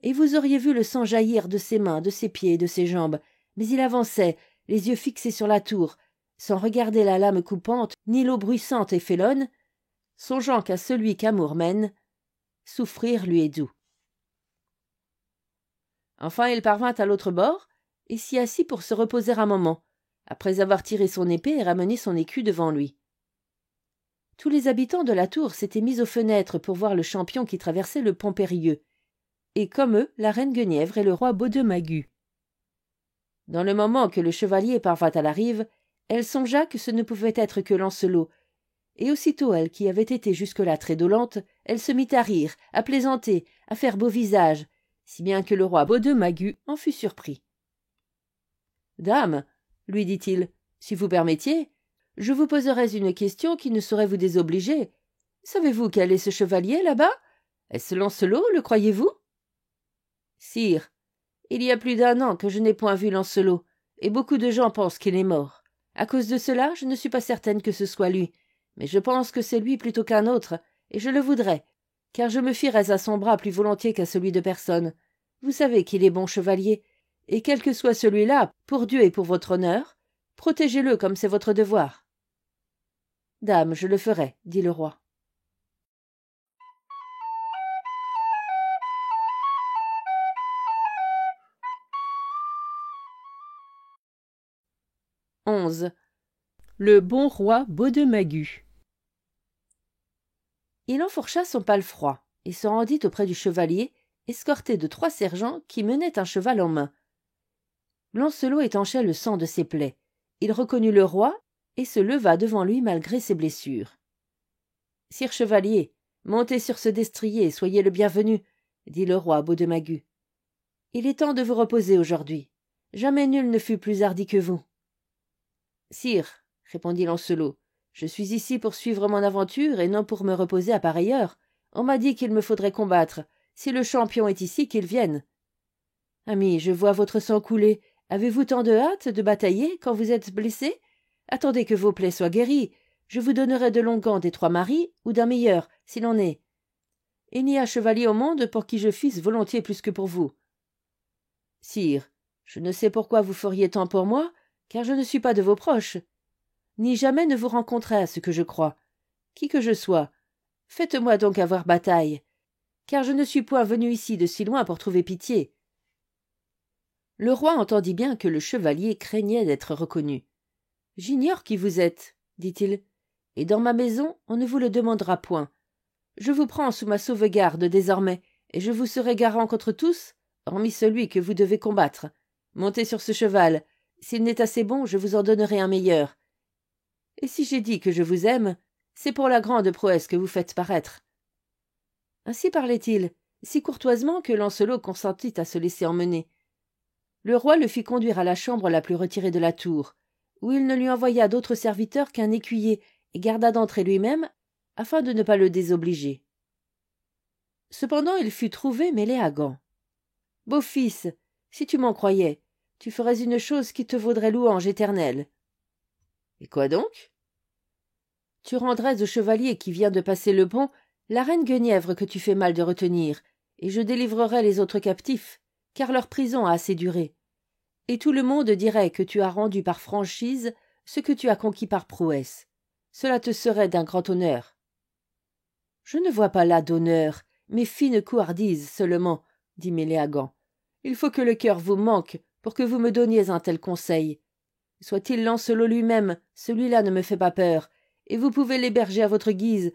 Et vous auriez vu le sang jaillir de ses mains, de ses pieds et de ses jambes, mais il avançait, les yeux fixés sur la tour, sans regarder la lame coupante, ni l'eau bruissante et félonne, songeant qu'à celui qu'amour mène, souffrir lui est doux. Enfin il parvint à l'autre bord, et s'y assit pour se reposer un moment, après avoir tiré son épée et ramené son écu devant lui. Tous les habitants de la tour s'étaient mis aux fenêtres pour voir le champion qui traversait le pont périlleux, et comme eux, la reine Guenièvre et le roi Baudemagu. Dans le moment que le chevalier parvint à la rive, elle songea que ce ne pouvait être que Lancelot, et aussitôt elle, qui avait été jusque-là très dolente, elle se mit à rire, à plaisanter, à faire beau visage, si bien que le roi Baudemagu en fut surpris. « Dame, lui dit-il, si vous permettiez, je vous poserais une question qui ne saurait vous désobliger. Savez-vous quel est ce chevalier là-bas? Est-ce Lancelot, le croyez-vous? » « Sire, il y a plus d'1 an que je n'ai point vu Lancelot, et beaucoup de gens pensent qu'il est mort. À cause de cela, je ne suis pas certaine que ce soit lui, mais je pense que c'est lui plutôt qu'un autre, et je le voudrais, car je me fierais à son bras plus volontiers qu'à celui de personne. Vous savez qu'il est bon chevalier, et quel que soit celui-là, pour Dieu et pour votre honneur, protégez-le comme c'est votre devoir. »« Dame, je le ferai, dit le roi. XI. Le bon roi Baudemagu. Il enfourcha son palefroid et se rendit auprès du chevalier, escorté de 3 sergents qui menaient un cheval en main. Lancelot étanchait le sang de ses plaies. Il reconnut le roi et se leva devant lui malgré ses blessures. « Sire chevalier, montez sur ce destrier et soyez le bienvenu, » dit le roi Baudemagu. « Il est temps de vous reposer aujourd'hui. Jamais nul ne fut plus hardi que vous. »« Sire, » répondit Lancelot, « je suis ici pour suivre mon aventure et non pour me reposer à pareille heure. On m'a dit qu'il me faudrait combattre. Si le champion est ici, qu'il vienne. »« Ami, je vois votre sang couler. Avez-vous tant de hâte de batailler quand vous êtes blessé? Attendez que vos plaies soient guéries. Je vous donnerai de l'onguent des 3 maris, ou d'un meilleur, s'il en est. Il n'y a chevalier au monde pour qui je fisse volontiers plus que pour vous. »« Sire, je ne sais pourquoi vous feriez tant pour moi, car je ne suis pas de vos proches, ni jamais ne vous rencontrai à ce que je crois. Qui que je sois, faites-moi donc avoir bataille, car je ne suis point venu ici de si loin pour trouver pitié. » Le roi entendit bien que le chevalier craignait d'être reconnu. « J'ignore qui vous êtes, dit-il, et dans ma maison on ne vous le demandera point. Je vous prends sous ma sauvegarde désormais, et je vous serai garant contre tous, hormis celui que vous devez combattre. Montez sur ce cheval. S'il n'est assez bon, je vous en donnerai un meilleur. Et si j'ai dit que je vous aime, c'est pour la grande prouesse que vous faites paraître. » Ainsi parlait-il, si courtoisement que Lancelot consentit à se laisser emmener. Le roi le fit conduire à la chambre la plus retirée de la tour, où il ne lui envoya d'autre serviteur qu'un écuyer et garda d'entrer lui-même, afin de ne pas le désobliger. Cependant il fut trouvé mêlé à Gand. « Beau fils, si tu m'en croyais, tu ferais une chose qui te vaudrait louange éternelle. »« Et quoi donc ?»« Tu rendrais au chevalier qui vient de passer le pont la reine Guenièvre que tu fais mal de retenir, et je délivrerai les autres captifs, car leur prison a assez duré. Et tout le monde dirait que tu as rendu par franchise ce que tu as conquis par prouesse. Cela te serait d'un grand honneur. »« Je ne vois pas là d'honneur, mais fine couardise seulement, » dit Méléagant. « Il faut que le cœur vous manque pour que vous me donniez un tel conseil. Soit-il Lancelot lui-même, celui-là ne me fait pas peur, et vous pouvez l'héberger à votre guise.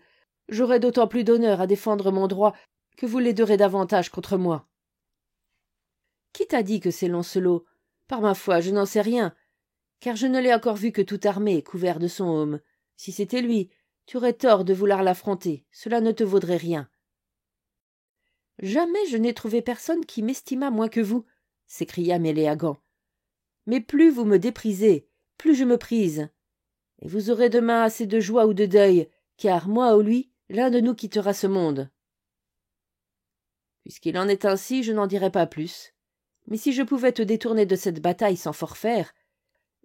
J'aurai d'autant plus d'honneur à défendre mon droit que vous l'aiderez davantage contre moi. »« Qui t'a dit que c'est Lancelot? Par ma foi, je n'en sais rien, car je ne l'ai encore vu que tout armé, couvert de son aume. Si c'était lui, tu aurais tort de vouloir l'affronter, cela ne te vaudrait rien. »« Jamais je n'ai trouvé personne qui m'estimât moins que vous, » s'écria Méléagant. « Mais plus vous me déprisez, plus je me prise. Et vous aurez demain assez de joie ou de deuil, car moi ou lui, l'un de nous quittera ce monde. » Puisqu'il en est ainsi, je n'en dirai pas plus. Mais si je pouvais te détourner de cette bataille sans forfaire,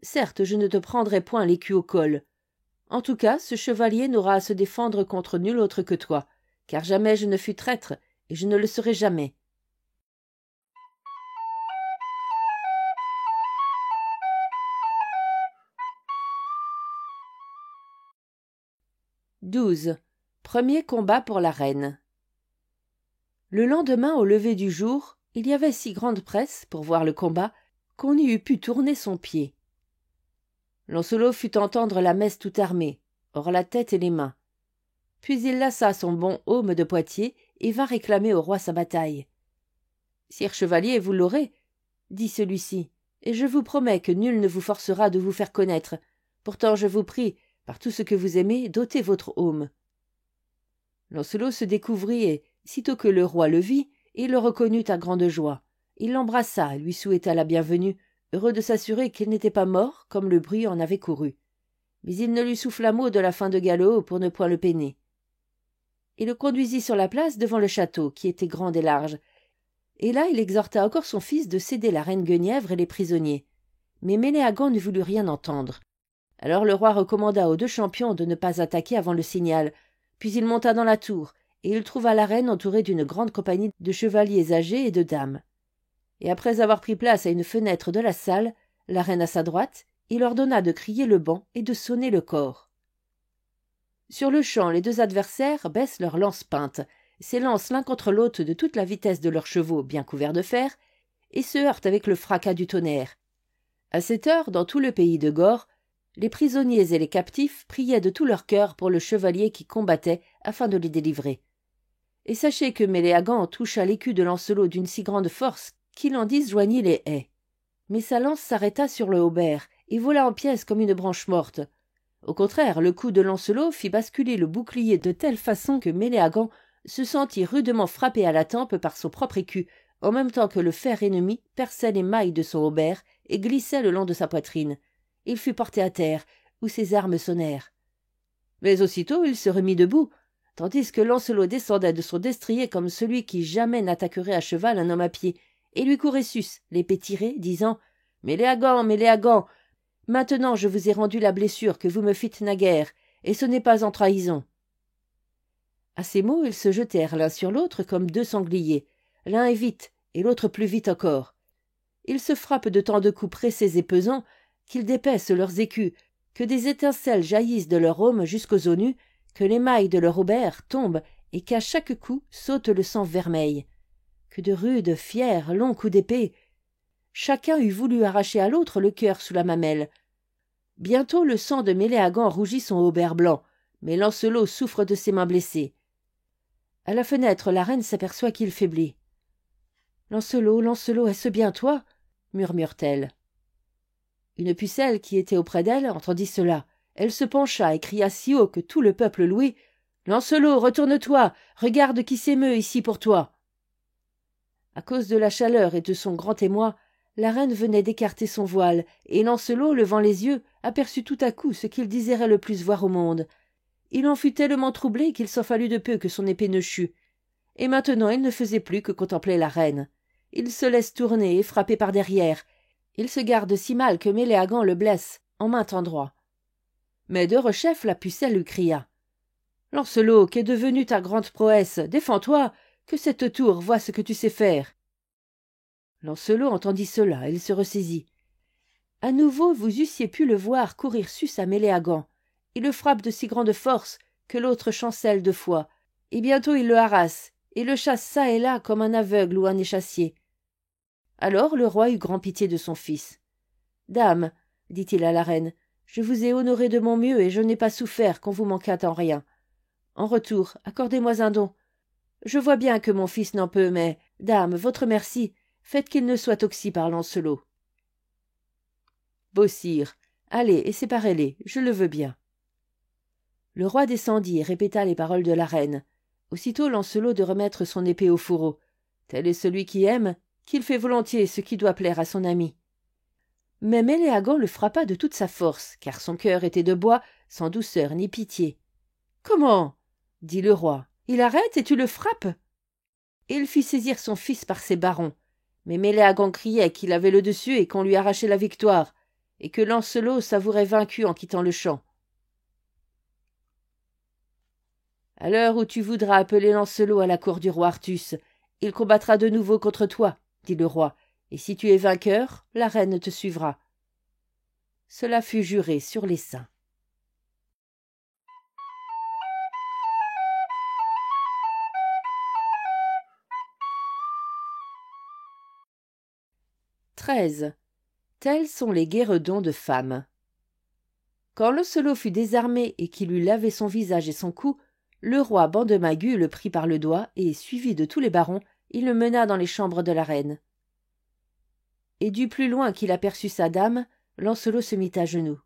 certes, je ne te prendrais point l'écu au col. En tout cas, ce chevalier n'aura à se défendre contre nul autre que toi, car jamais je ne fus traître, et je ne le serai jamais. XII. Premier combat pour la reine. Le lendemain, au lever du jour, il y avait si grande presse pour voir le combat qu'on n'y eût pu tourner son pied. Lancelot fit entendre la messe tout armée, hors la tête et les mains. Puis il laissa son bon aume de Poitiers et vint réclamer au roi sa bataille. « Sire chevalier, vous l'aurez, » dit celui-ci, « et je vous promets que nul ne vous forcera de vous faire connaître. Pourtant je vous prie, par tout ce que vous aimez, d'ôter votre aume. » Lancelot se découvrit et, sitôt que le roi le vit, et il le reconnut à grande joie. Il l'embrassa et lui souhaita la bienvenue, heureux de s'assurer qu'il n'était pas mort, comme le bruit en avait couru. Mais il ne lui souffla mot de la fin de galop pour ne point le peiner. Il le conduisit sur la place devant le château, qui était grand et large, et là il exhorta encore son fils de céder la reine Guenièvre et les prisonniers. Mais Méléagant ne voulut rien entendre. Alors le roi recommanda aux deux champions de ne pas attaquer avant le signal, puis il monta dans la tour, et il trouva la reine entourée d'une grande compagnie de chevaliers âgés et de dames. Et après avoir pris place à une fenêtre de la salle, la reine à sa droite, il ordonna de crier le ban et de sonner le cor. Sur-le-champ, les deux adversaires baissent leurs lances peintes, s'élancent l'un contre l'autre de toute la vitesse de leurs chevaux bien couverts de fer, et se heurtent avec le fracas du tonnerre. À cette heure, dans tout le pays de Gore, les prisonniers et les captifs priaient de tout leur cœur pour le chevalier qui combattait afin de les délivrer. Et sachez que Méléagant toucha l'écu de Lancelot d'une si grande force qu'il en disjoignit les ais. Mais sa lance s'arrêta sur le haubert et vola en pièces comme une branche morte. Au contraire, le coup de Lancelot fit basculer le bouclier de telle façon que Méléagant se sentit rudement frappé à la tempe par son propre écu, en même temps que le fer ennemi perçait les mailles de son haubert et glissait le long de sa poitrine. Il fut porté à terre, où ses armes sonnèrent. Mais aussitôt il se remit debout, tandis que Lancelot descendait de son destrier comme celui qui jamais n'attaquerait à cheval un homme à pied, et lui courait sus, l'épée tirée, disant « Méléagant, Méléagant, maintenant je vous ai rendu la blessure que vous me fîtes naguère, et ce n'est pas en trahison. » À ces mots, ils se jetèrent l'un sur l'autre comme deux sangliers. L'un est vite, et l'autre plus vite encore. Ils se frappent de tant de coups pressés et pesants qu'ils dépaissent leurs écus, que des étincelles jaillissent de leur aume jusqu'aux os nus, que les mailles de leur haubert tombent et qu'à chaque coup saute le sang vermeil. Que de rudes, fiers, longs coups d'épée! Chacun eût voulu arracher à l'autre le cœur sous la mamelle. Bientôt le sang de Méléagant rougit son haubert blanc, mais Lancelot souffre de ses mains blessées. À la fenêtre, la reine s'aperçoit qu'il faiblit. « Lancelot, Lancelot, est-ce bien toi ?» murmure-t-elle. Une pucelle qui était auprès d'elle entendit cela. Elle se pencha et cria si haut que tout le peuple louait « Lancelot, retourne-toi, regarde qui s'émeut ici pour toi !» À cause de la chaleur et de son grand émoi, la reine venait d'écarter son voile, et Lancelot, levant les yeux, aperçut tout à coup ce qu'il désirait le plus voir au monde. Il en fut tellement troublé qu'il s'en fallut de peu que son épée ne chût. Et maintenant il ne faisait plus que contempler la reine. Il se laisse tourner et frapper par derrière. Il se garde si mal que Méléagant le blesse, en maint endroit. Mais de rechef la pucelle lui cria. « Lancelot, qu'est devenue ta grande prouesse? Défends-toi, que cette tour voie ce que tu sais faire. » Lancelot entendit cela, et il se ressaisit. « À nouveau vous eussiez pu le voir courir sus à Méléagant. Il le frappe de si grande force que l'autre chancelle de foi, et bientôt il le harasse, et le chasse çà et là comme un aveugle ou un échassier. » Alors le roi eut grand pitié de son fils. « Dame, dit-il à la reine, je vous ai honoré de mon mieux et je n'ai pas souffert qu'on vous manquât en rien. En retour, accordez-moi un don. Je vois bien que mon fils n'en peut, mais, dame, votre merci, faites qu'il ne soit oxy par Lancelot. »« Beau sire, allez et séparez-les, je le veux bien. » Le roi descendit et répéta les paroles de la reine. Aussitôt Lancelot de remettre son épée au fourreau. Tel est celui qui aime, qu'il fait volontiers ce qui doit plaire à son ami. Mais Méléagant le frappa de toute sa force, car son cœur était de bois, sans douceur ni pitié. « Comment ?» dit le roi. « Il arrête et tu le frappes ?» Et il fit saisir son fils par ses barons. Mais Méléagant criait qu'il avait le dessus et qu'on lui arrachait la victoire, et que Lancelot savourait vaincu en quittant le champ. « À l'heure où tu voudras appeler Lancelot à la cour du roi Artus, il combattra de nouveau contre toi, dit le roi, et si tu es vainqueur, la reine te suivra. » Cela fut juré sur les saints. XIII. Tels sont les guéredons de femmes. Quand Lancelot fut désarmé et qu'il eut lavé son visage et son cou, le roi Bandemagu le prit par le doigt et, suivi de tous les barons, il le mena dans les chambres de la reine. Et du plus loin qu'il aperçut sa dame, Lancelot se mit à genoux.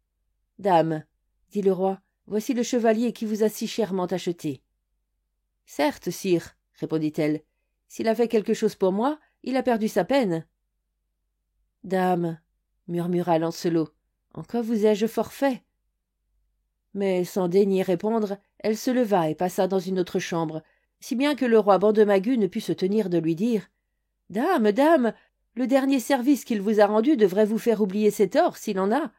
« Dame, dit le roi, voici le chevalier qui vous a si chèrement acheté. »« Certes, sire, répondit-elle, S'il avait quelque chose pour moi, il a perdu sa peine. »« Dame, murmura Lancelot, en quoi vous ai-je forfait ?» Mais sans daigner répondre, elle se leva et passa dans une autre chambre, si bien que le roi Bandemagu ne put se tenir de lui dire « Dame, dame, le dernier service qu'il vous a rendu devrait vous faire oublier ses torts, s'il en a. »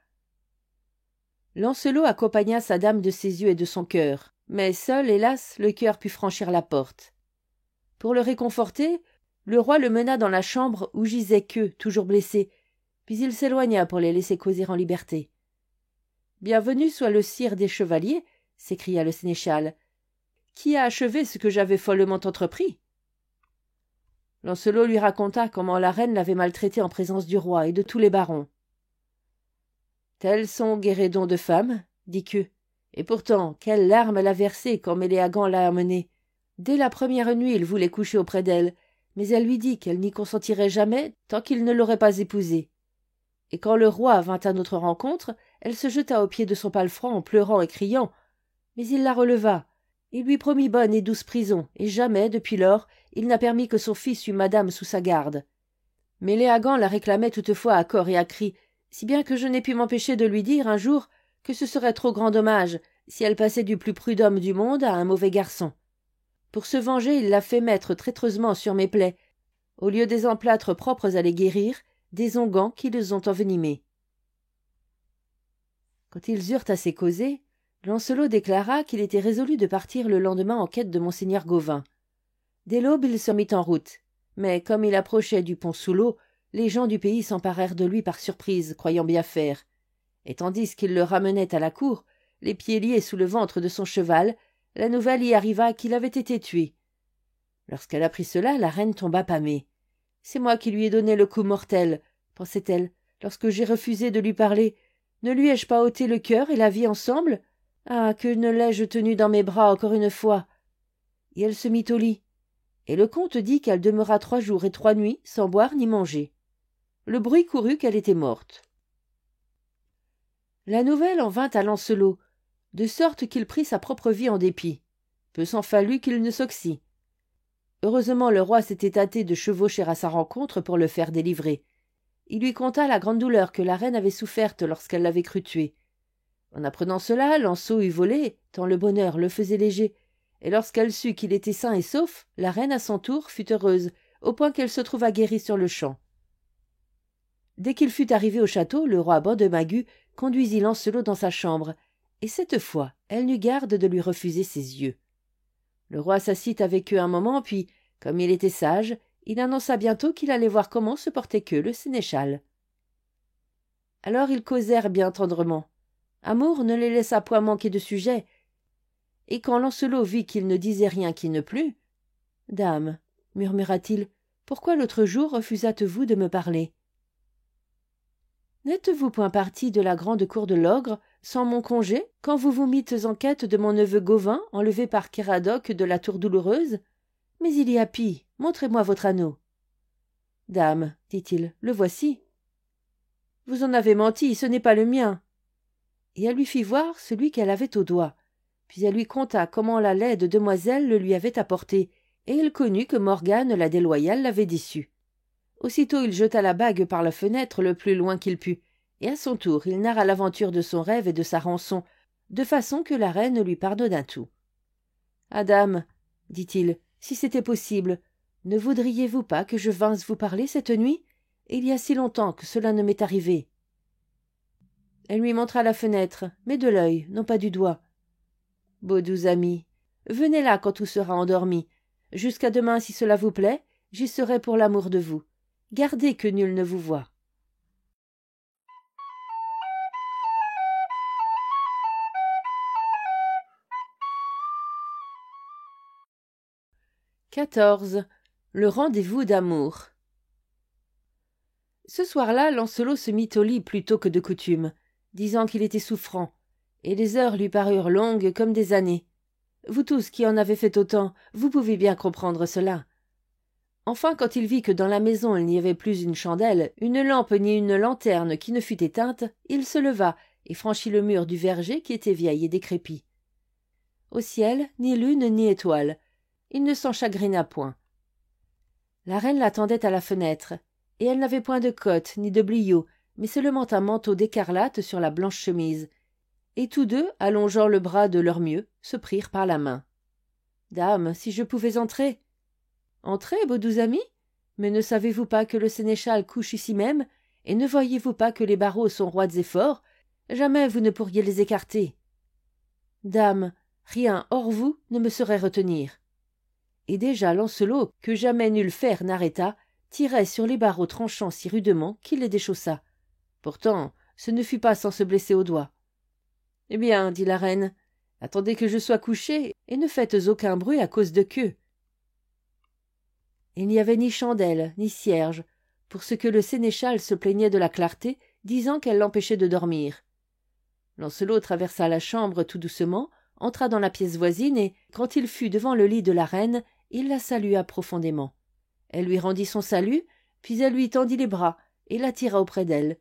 Lancelot accompagna sa dame de ses yeux et de son cœur, mais seul, hélas, le cœur put franchir la porte. Pour le réconforter, le roi le mena dans la chambre où gisait Queue, toujours blessé, puis il s'éloigna pour les laisser causer en liberté. « Bienvenu soit le sire des chevaliers !» s'écria le sénéchal. « Qui a achevé ce que j'avais follement entrepris ?» Lancelot lui raconta comment la reine l'avait maltraité en présence du roi et de tous les barons. « Tels sont guéridons de femmes, dit Queue. Et pourtant, quelles larmes elle a versées quand Méléagant l'a amenée. Dès la première nuit, il voulait coucher auprès d'elle, mais elle lui dit qu'elle n'y consentirait jamais tant qu'il ne l'aurait pas épousée. Et quand le roi vint à notre rencontre, elle se jeta aux pieds de son palefrenier en pleurant et criant. Mais il la releva. Il lui promit bonne et douce prison, et jamais, depuis lors, il n'a permis que son fils eût madame sous sa garde. Méléagant la réclamait toutefois à corps et à cri, si bien que je n'ai pu m'empêcher de lui dire un jour que ce serait trop grand dommage si elle passait du plus prud'homme du monde à un mauvais garçon. Pour se venger, il l'a fait mettre traîtreusement sur mes plaies, au lieu des emplâtres propres à les guérir, des onguents qui les ont envenimés. Quand ils eurent assez causé, Lancelot déclara qu'il était résolu de partir le lendemain en quête de monseigneur Gauvin. Dès l'aube, il se mit en route, mais comme il approchait du pont sous l'eau, les gens du pays s'emparèrent de lui par surprise, croyant bien faire. Et tandis qu'il le ramenait à la cour, les pieds liés sous le ventre de son cheval, la nouvelle y arriva qu'il avait été tué. Lorsqu'elle apprit cela, la reine tomba pâmée. « C'est moi qui lui ai donné le coup mortel, » pensait-elle, « lorsque j'ai refusé de lui parler. Ne lui ai-je pas ôté le cœur et la vie ensemble? Ah, que ne l'ai-je tenu dans mes bras encore une fois !» Et elle se mit au lit. Et le comte dit qu'elle demeura 3 jours et 3 nuits sans boire ni manger. Le bruit courut qu'elle était morte. La nouvelle en vint à Lancelot, de sorte qu'il prit sa propre vie en dépit. Peu s'en fallut qu'il ne s'oxy. Heureusement le roi s'était hâté de chevaucher à sa rencontre pour le faire délivrer. Il lui conta la grande douleur que la reine avait soufferte lorsqu'elle l'avait cru tué. En apprenant cela, Lancelot eut volé, tant le bonheur le faisait léger, et lorsqu'elle sut qu'il était sain et sauf, la reine à son tour fut heureuse, au point qu'elle se trouva guérie sur le champ. Dès qu'il fut arrivé au château, le roi Bandemagu conduisit Lancelot dans sa chambre, et cette fois, elle n'eut garde de lui refuser ses yeux. Le roi s'assit avec eux un moment, puis, comme il était sage, il annonça bientôt qu'il allait voir comment se portait Queue, le sénéchal. Alors ils causèrent bien tendrement. Amour ne les laissa point manquer de sujet, et quand Lancelot vit qu'il ne disait rien qui ne plût, « Dame, murmura-t-il, pourquoi l'autre jour refusâtes-vous de me parler? N'êtes-vous point parti de la grande cour de l'ogre, sans mon congé, quand vous vous mites en quête de mon neveu Gauvin, enlevé par Caradoc de la tour douloureuse? Mais il y a pis, montrez-moi votre anneau. »« Dame, dit-il, le voici. »« Vous en avez menti, ce n'est pas le mien. » Et elle lui fit voir celui qu'elle avait au doigt. Puis elle lui conta comment la laide demoiselle le lui avait apporté, et il connut que Morgane la déloyale l'avait déçu. Aussitôt il jeta la bague par la fenêtre le plus loin qu'il put, et à son tour il narra l'aventure de son rêve et de sa rançon, de façon que la reine lui pardonna tout. « Ah, dame, dit-il, si c'était possible, ne voudriez-vous pas que je vinsse vous parler cette nuit? Il y a si longtemps que cela ne m'est arrivé. » Elle lui montra la fenêtre, mais de l'œil, non pas du doigt. « Beaux doux amis, venez là quand tout sera endormi. Jusqu'à demain, si cela vous plaît, j'y serai pour l'amour de vous. Gardez que nul ne vous voie. » XIV. Le rendez-vous d'amour. Ce soir-là, Lancelot se mit au lit plus tôt que de coutume, disant qu'il était souffrant, et les heures lui parurent longues comme des années. Vous tous qui en avez fait autant, vous pouvez bien comprendre cela. Enfin, quand il vit que dans la maison il n'y avait plus une chandelle, une lampe ni une lanterne qui ne fût éteinte, il se leva et franchit le mur du verger qui était vieil et décrépit. Au ciel, ni lune ni étoile. Il ne s'en chagrina point. La reine l'attendait à la fenêtre, et elle n'avait point de cotte ni de bliot, mais seulement un manteau d'écarlate sur la blanche chemise, et tous deux, allongeant le bras de leur mieux, se prirent par la main. « Dame, si je pouvais entrer. »« Entrez, beaux doux amis. Mais ne savez-vous pas que le sénéchal couche ici même, et ne voyez-vous pas que les barreaux sont roides et forts? Jamais vous ne pourriez les écarter. »« Dame, rien hors vous ne me saurait retenir. » Et déjà Lancelot, que jamais nul fer n'arrêta, tirait sur les barreaux tranchants si rudement qu'il les déchaussa. Pourtant, ce ne fut pas sans se blesser au doigt. « Eh bien, dit la reine, attendez que je sois couchée, et ne faites aucun bruit à cause de queue. » Il n'y avait ni chandelle, ni cierge, pour ce que le sénéchal se plaignait de la clarté, disant qu'elle l'empêchait de dormir. Lancelot traversa la chambre tout doucement, entra dans la pièce voisine, et, quand il fut devant le lit de la reine, il la salua profondément. Elle lui rendit son salut, puis elle lui tendit les bras, et l'attira auprès d'elle.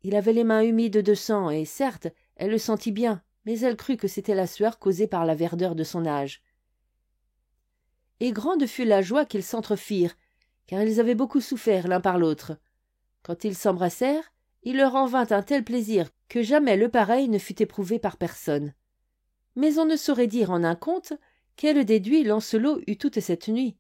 Il avait les mains humides de sang, et certes, elle le sentit bien, mais elle crut que c'était la sueur causée par la verdeur de son âge. Et grande fut la joie qu'ils s'entrefirent, car ils avaient beaucoup souffert l'un par l'autre. Quand ils s'embrassèrent, il leur en vint un tel plaisir que jamais le pareil ne fut éprouvé par personne. Mais on ne saurait dire en un conte quel déduit Lancelot eut toute cette nuit.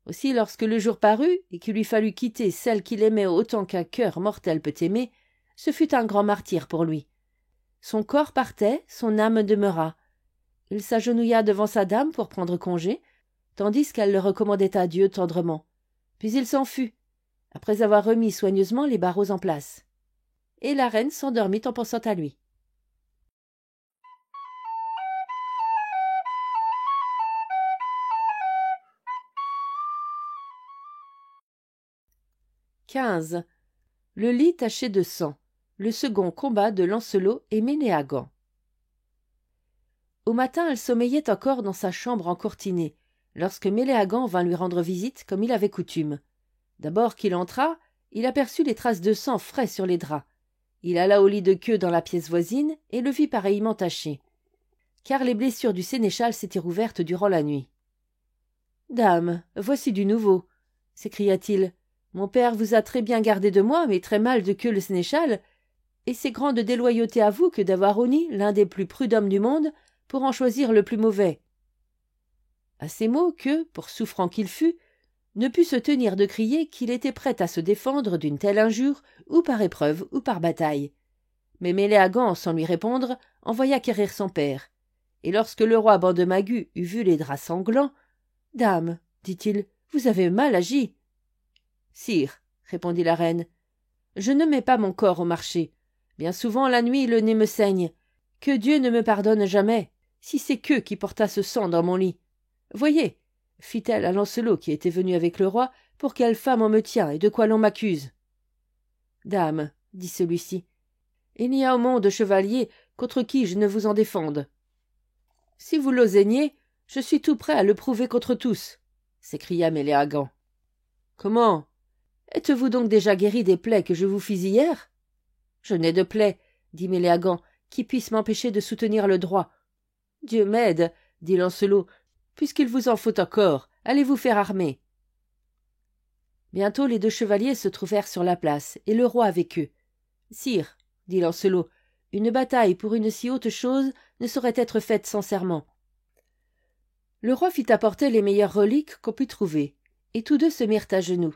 Aussi, lorsque le jour parut, et qu'il lui fallut quitter celle qu'il aimait autant qu'un cœur mortel peut aimer, ce fut un grand martyre pour lui. Son corps partait, son âme demeura. Il s'agenouilla devant sa dame pour prendre congé, tandis qu'elle le recommandait à Dieu tendrement. Puis il s'en fut, après avoir remis soigneusement les barreaux en place. Et la reine s'endormit en pensant à lui. XV. Le lit taché de sang. Le second combat de Lancelot et Méléagant. Au matin, elle sommeillait encore dans sa chambre encortinée, lorsque Méléagant vint lui rendre visite comme il avait coutume. D'abord qu'il entra, il aperçut les traces de sang frais sur les draps. Il alla au lit de queue dans la pièce voisine et le vit pareillement taché, car les blessures du sénéchal s'étaient rouvertes durant la nuit. « Dame, voici du nouveau, » s'écria-t-il. « Mon père vous a très bien gardé de moi, mais très mal de queue le sénéchal, et c'est grande déloyauté à vous que d'avoir honni l'un des plus prud'hommes du monde pour en choisir le plus mauvais. » À ces mots que, pour souffrant qu'il fût, ne put se tenir de crier qu'il était prêt à se défendre d'une telle injure, ou par épreuve, ou par bataille. Mais Méléagant, sans lui répondre, envoya quérir son père. Et lorsque le roi Bandemagu eut vu les draps sanglants, « Dame, dit-il, vous avez mal agi. »« Sire, répondit la reine, je ne mets pas mon corps au marché. Bien souvent la nuit le nez me saigne. Que Dieu ne me pardonne jamais, si c'est qu'eux qui porta ce sang dans mon lit. Voyez, fit-elle à Lancelot qui était venu avec le roi, pour quelle femme on me tient et de quoi l'on m'accuse. Dame, dit celui-ci, il n'y a au monde chevalier contre qui je ne vous en défende. Si vous l'osez nier, je suis tout prêt à le prouver contre tous, s'écria Méléagant. Comment? Êtes-vous donc déjà guéri des plaies que je vous fis hier? Je n'ai de plaies, dit Méléagant, qui puisse m'empêcher de soutenir le droit. Dieu m'aide, dit Lancelot, puisqu'il vous en faut encore, allez vous faire armer. Bientôt les deux chevaliers se trouvèrent sur la place, et le roi avec eux. Sire, dit Lancelot, une bataille pour une si haute chose ne saurait être faite sans serment. Le roi fit apporter les meilleures reliques qu'on put trouver, et tous deux se mirent à genoux.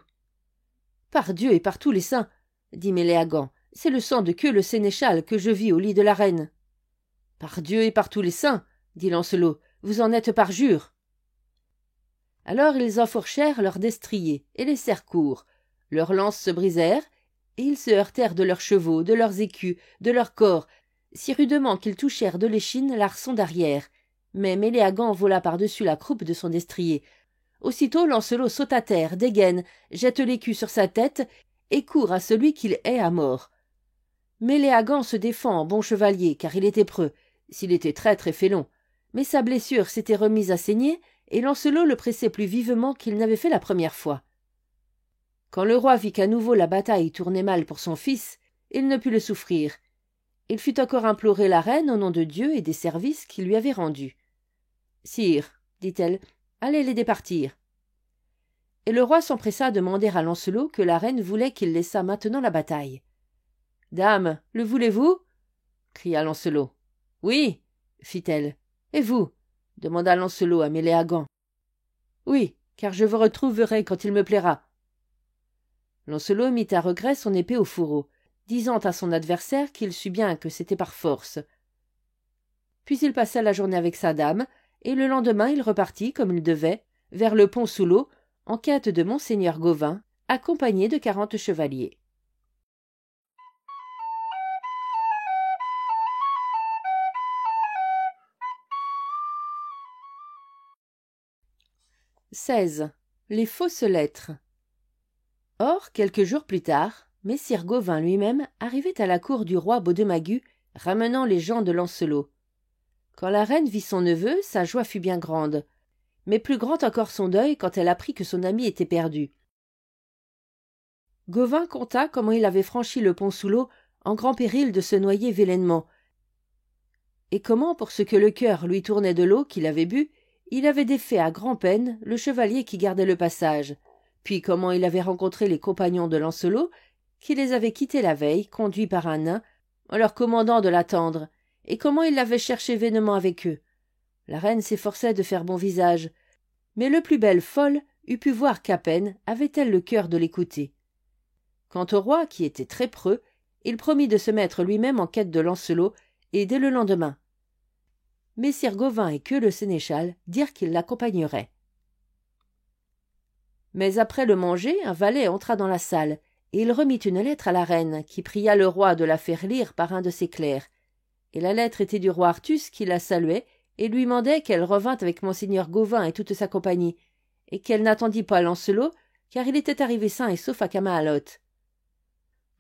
Par Dieu et par tous les saints, dit Méléagant, c'est le sang de queue le sénéchal que je vis au lit de la reine. Par Dieu et par tous les saints, dit Lancelot, vous en êtes parjure. Alors ils enfourchèrent leurs destriers et laissèrent court. Leurs lances se brisèrent, et ils se heurtèrent de leurs chevaux, de leurs écus, de leurs corps, si rudement qu'ils touchèrent de l'échine l'arçon d'arrière. Mais Méléagant vola par-dessus la croupe de son destrier. Aussitôt Lancelot saute à terre, dégaine, jette l'écu sur sa tête, et court à celui qu'il hait à mort. Méléagant se défend en bon chevalier, car il était preux, s'il était traître et félon. Mais sa blessure s'était remise à saigner, et Lancelot le pressait plus vivement qu'il n'avait fait la première fois. Quand le roi vit qu'à nouveau la bataille tournait mal pour son fils, il ne put le souffrir. Il fut encore implorer la reine au nom de Dieu et des services qu'il lui avait rendus. « Sire, dit-elle, allez les départir. » et le roi s'empressa de demander à Lancelot que la reine voulait qu'il laissât maintenant la bataille. « Dame, le voulez-vous » cria Lancelot. « Oui, fit-elle. « Et vous » demanda Lancelot à Méléagant. « Oui, car je vous retrouverai quand il me plaira. » Lancelot mit à regret son épée au fourreau, disant à son adversaire qu'il sut bien que c'était par force. Puis il passa la journée avec sa dame, et le lendemain il repartit, comme il devait, vers le pont sous l'eau, en quête de monseigneur Gauvin, accompagné de 40 chevaliers. XVI. Les fausses lettres. Or, quelques jours plus tard, messire Gauvin lui-même arrivait à la cour du roi Baudemagu, ramenant les gens de Lancelot. Quand la reine vit son neveu, sa joie fut bien grande, mais plus grand encore son deuil quand elle apprit que son ami était perdu. Gauvin conta comment il avait franchi le pont sous l'eau en grand péril de se noyer vilainement, et comment, pour ce que le cœur lui tournait de l'eau qu'il avait bu, il avait défait à grand-peine le chevalier qui gardait le passage, puis comment il avait rencontré les compagnons de Lancelot, qui les avaient quittés la veille, conduits par un nain, en leur commandant de l'attendre, et comment il l'avait cherché vainement avec eux. La reine s'efforçait de faire bon visage, mais le plus belle folle eût pu voir qu'à peine avait-elle le cœur de l'écouter. Quant au roi, qui était très preux, il promit de se mettre lui-même en quête de Lancelot, et dès le lendemain. Messire Gauvin et Queue le sénéchal dirent qu'ils l'accompagneraient. Mais après le manger, un valet entra dans la salle, et il remit une lettre à la reine, qui pria le roi de la faire lire par un de ses clercs. Et la lettre était du roi Artus, qui la saluait, et lui mandait qu'elle revînt avec monseigneur Gauvin et toute sa compagnie, et qu'elle n'attendît pas Lancelot, car il était arrivé sain et sauf à Camalot.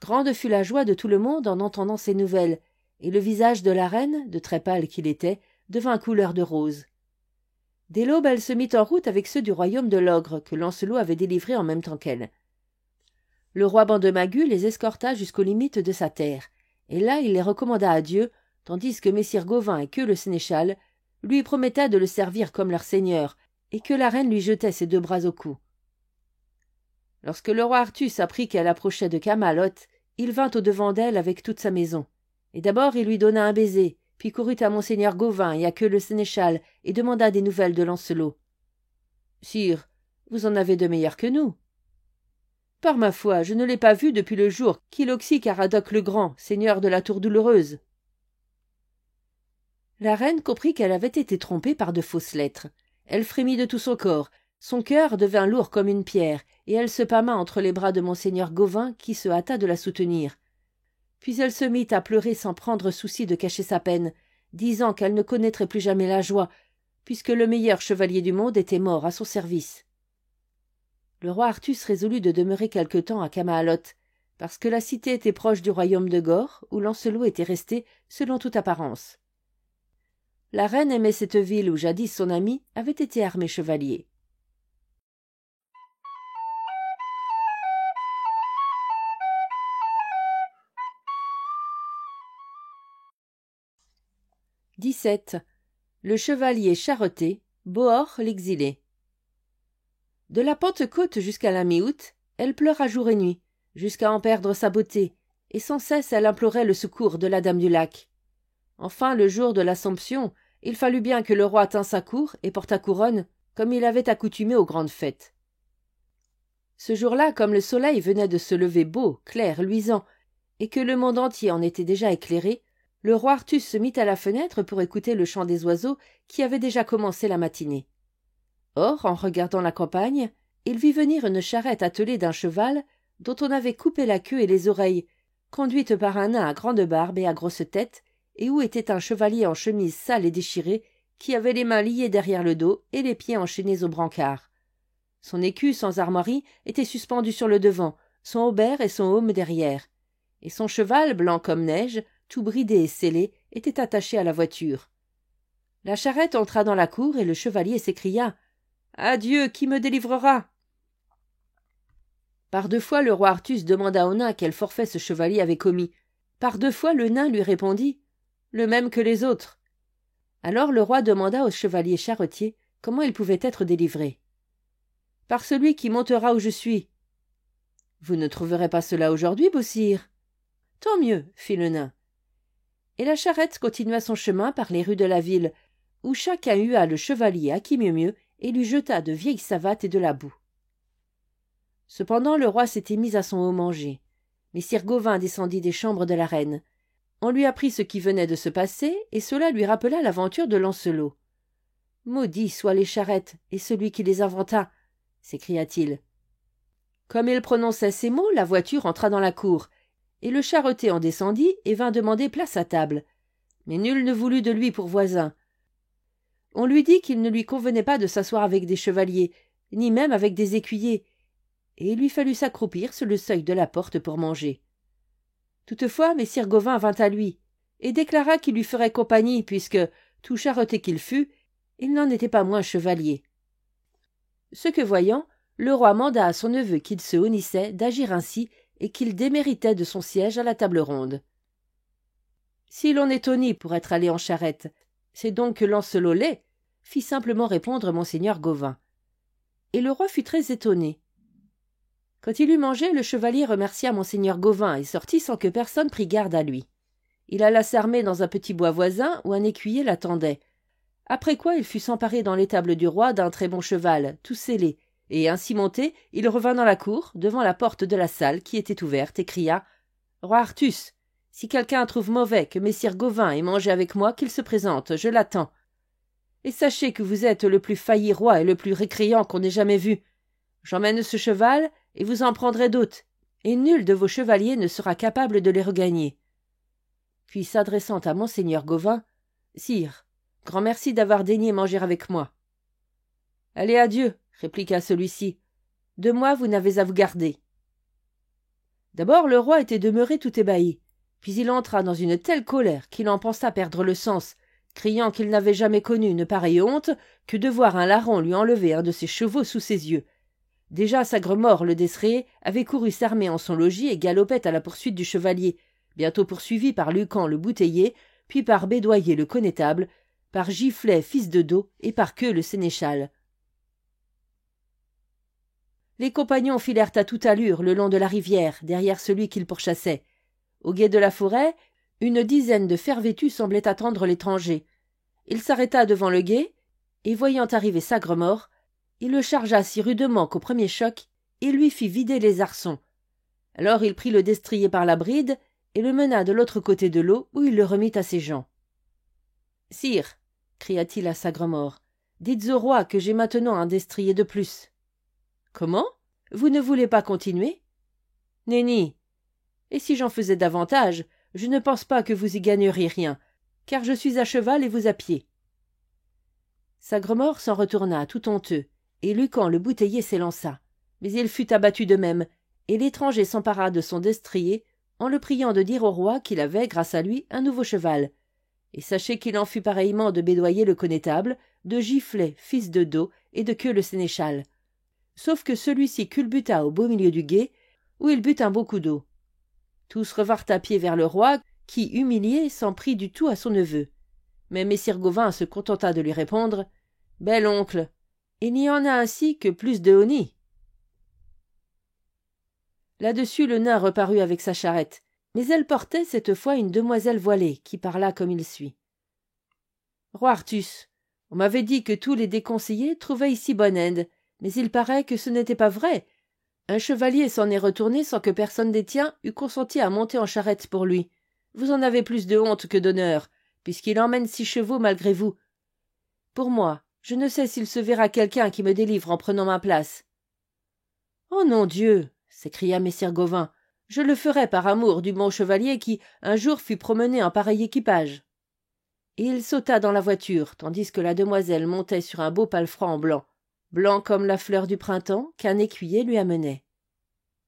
Grande fut la joie de tout le monde en entendant ces nouvelles, et le visage de la reine, de très pâle qu'il était, devint couleur de rose. Dès l'aube, elle se mit en route avec ceux du royaume de l'ogre, que Lancelot avait délivré en même temps qu'elle. Le roi Bandemagu les escorta jusqu'aux limites de sa terre, et là il les recommanda à Dieu, tandis que messire Gauvin et Queue le sénéchal lui promettaient de le servir comme leur seigneur, et que la reine lui jetait ses 2 bras au cou. Lorsque le roi Artus apprit qu'elle approchait de Camalot, il vint au-devant d'elle avec toute sa maison, et d'abord il lui donna un baiser, puis courut à monseigneur Gauvin et à Queue le sénéchal, et demanda des nouvelles de Lancelot. « Sire, vous en avez de meilleurs que nous. »« Par ma foi, je ne l'ai pas vu depuis le jour qu'il oxy Caradoc le Grand, seigneur de la Tour Douloureuse. » La reine comprit qu'elle avait été trompée par de fausses lettres. Elle frémit de tout son corps, son cœur devint lourd comme une pierre, et elle se pâma entre les bras de monseigneur Gauvin, qui se hâta de la soutenir. Puis elle se mit à pleurer sans prendre souci de cacher sa peine, disant qu'elle ne connaîtrait plus jamais la joie, puisque le meilleur chevalier du monde était mort à son service. Le roi Artus résolut de demeurer quelque temps à Camalot, parce que la cité était proche du royaume de Gorre, où Lancelot était resté, selon toute apparence. La reine aimait cette ville où jadis son ami avait été armé chevalier. XVII. Le chevalier charreté, Bohort l'exilé. De la Pentecôte jusqu'à la mi-août, elle pleura jour et nuit, jusqu'à en perdre sa beauté, et sans cesse elle implorait le secours de la Dame du Lac. Enfin, le jour de l'Assomption, il fallut bien que le roi tînt sa cour et portât couronne, comme il avait accoutumé aux grandes fêtes. Ce jour-là, comme le soleil venait de se lever beau, clair, luisant, et que le monde entier en était déjà éclairé, le roi Artus se mit à la fenêtre pour écouter le chant des oiseaux qui avait déjà commencé la matinée. Or, en regardant la campagne, il vit venir une charrette attelée d'un cheval dont on avait coupé la queue et les oreilles, conduite par un nain à grande barbe et à grosse tête, et où était un chevalier en chemise sale et déchirée, qui avait les mains liées derrière le dos et les pieds enchaînés au brancard. Son écu sans armoirie était suspendu sur le devant, son haubert et son aume derrière, et son cheval, blanc comme neige, tout bridé et scellé, était attaché à la voiture. La charrette entra dans la cour et le chevalier s'écria « Adieu, qui me délivrera ?» Par 2 fois le roi Artus demanda au nain quel forfait ce chevalier avait commis. Par 2 fois le nain lui répondit « Le même que les autres. » Alors le roi demanda au chevalier charretier comment il pouvait être délivré. par celui qui montera où je suis. Vous ne trouverez pas cela aujourd'hui, beau sire. Tant mieux, fit le nain. Et la charrette continua son chemin par les rues de la ville, où chacun hua le chevalier à qui mieux et lui jeta de vieilles savates et de la boue. Cependant le roi s'était mis à son haut manger. Messire Gauvin descendit des chambres de la reine. On lui apprit ce qui venait de se passer, et cela lui rappela l'aventure de Lancelot. « Maudits soient les charrettes, et celui qui les inventa !» s'écria-t-il. Comme il prononçait ces mots, la voiture entra dans la cour, et le charretier en descendit et vint demander place à table. Mais nul ne voulut de lui pour voisin. On lui dit qu'il ne lui convenait pas de s'asseoir avec des chevaliers, ni même avec des écuyers, et il lui fallut s'accroupir sur le seuil de la porte pour manger. Toutefois, messire Gauvin vint à lui, et déclara qu'il lui ferait compagnie, puisque, tout charretier qu'il fût, il n'en était pas moins chevalier. Ce que voyant, le roi manda à son neveu qu'il se honnissait d'agir ainsi et qu'il déméritait de son siège à la table ronde. Si l'on est honni pour être allé en charrette, c'est donc que Lancelot l'est, fit simplement répondre monseigneur Gauvin. Et le roi fut très étonné. Quand il eut mangé, le chevalier remercia monseigneur Gauvin et sortit sans que personne prît garde à lui. Il alla s'armer dans un petit bois voisin où un écuyer l'attendait. Après quoi il fut s'emparer dans l'étable du roi d'un très bon cheval, tout scellé, et ainsi monté, il revint dans la cour, devant la porte de la salle qui était ouverte, et cria « Roi Artus, si quelqu'un trouve mauvais que messire Gauvin ait mangé avec moi, qu'il se présente, je l'attends. Et sachez que vous êtes le plus failli roi et le plus récréant qu'on ait jamais vu. J'emmène ce cheval, et vous en prendrez d'autres, et nul de vos chevaliers ne sera capable de les regagner. » Puis s'adressant à monseigneur Gauvin, « Sire, grand merci d'avoir daigné manger avec moi. »« Allez, adieu, » répliqua celui-ci. « De moi, vous n'avez à vous garder. » D'abord, le roi était demeuré tout ébahi, puis il entra dans une telle colère qu'il en pensa perdre le sens, criant qu'il n'avait jamais connu une pareille honte que de voir un larron lui enlever un de ses chevaux sous ses yeux. Déjà Sagremort, le destrier, avait couru s'armer en son logis et galopait à la poursuite du chevalier, bientôt poursuivi par Lucan le bouteiller, puis par Bédoyer le connétable, par Giflet fils de Do et par Queue le sénéchal. Les compagnons filèrent à toute allure le long de la rivière, derrière celui qu'ils pourchassaient. Au gué de la forêt, une dizaine de fers vêtus semblaient attendre l'étranger. Il s'arrêta devant le gué, et voyant arriver Sagremort, il le chargea si rudement qu'au premier choc, il lui fit vider les arçons. Alors il prit le destrier par la bride et le mena de l'autre côté de l'eau où il le remit à ses gens. « Sire, cria-t-il à Sagremort, dites au roi que j'ai maintenant un destrier de plus. »« Comment ? Vous ne voulez pas continuer ?»« Nenni. Et si j'en faisais davantage, je ne pense pas que vous y gagneriez rien, car je suis à cheval et vous à pied. » Sagremort s'en retourna tout honteux, et Lucan le bouteiller s'élança. Mais il fut abattu de même, et l'étranger s'empara de son destrier en le priant de dire au roi qu'il avait, grâce à lui, un nouveau cheval. Et sachez qu'il en fut pareillement de Bédoyer le connétable, de Giflet, fils de Do, et de Queue le sénéchal. Sauf que celui-ci culbuta au beau milieu du gué, où il but un beau coup d'eau. Tous revinrent à pied vers le roi, qui, humilié, s'en prit du tout à son neveu. Mais messire Gauvin se contenta de lui répondre « Bel oncle, il n'y en a ainsi que plus de honni. » Là-dessus le nain reparut avec sa charrette, mais elle portait cette fois une demoiselle voilée, qui parla comme il suit. « Roi Artus, on m'avait dit que tous les déconseillés trouvaient ici bonne aide, mais il paraît que ce n'était pas vrai. Un chevalier s'en est retourné sans que personne des tiens eût consenti à monter en charrette pour lui. Vous en avez plus de honte que d'honneur, puisqu'il emmène 6 chevaux malgré vous. Pour moi, je ne sais s'il se verra quelqu'un qui me délivre en prenant ma place. »« Oh non, Dieu !» s'écria messire Gauvin. « Je le ferai par amour du bon chevalier qui, un jour, fut promené en pareil équipage. » Et il sauta dans la voiture, tandis que la demoiselle montait sur un beau palefrenier blanc, blanc comme la fleur du printemps qu'un écuyer lui amenait.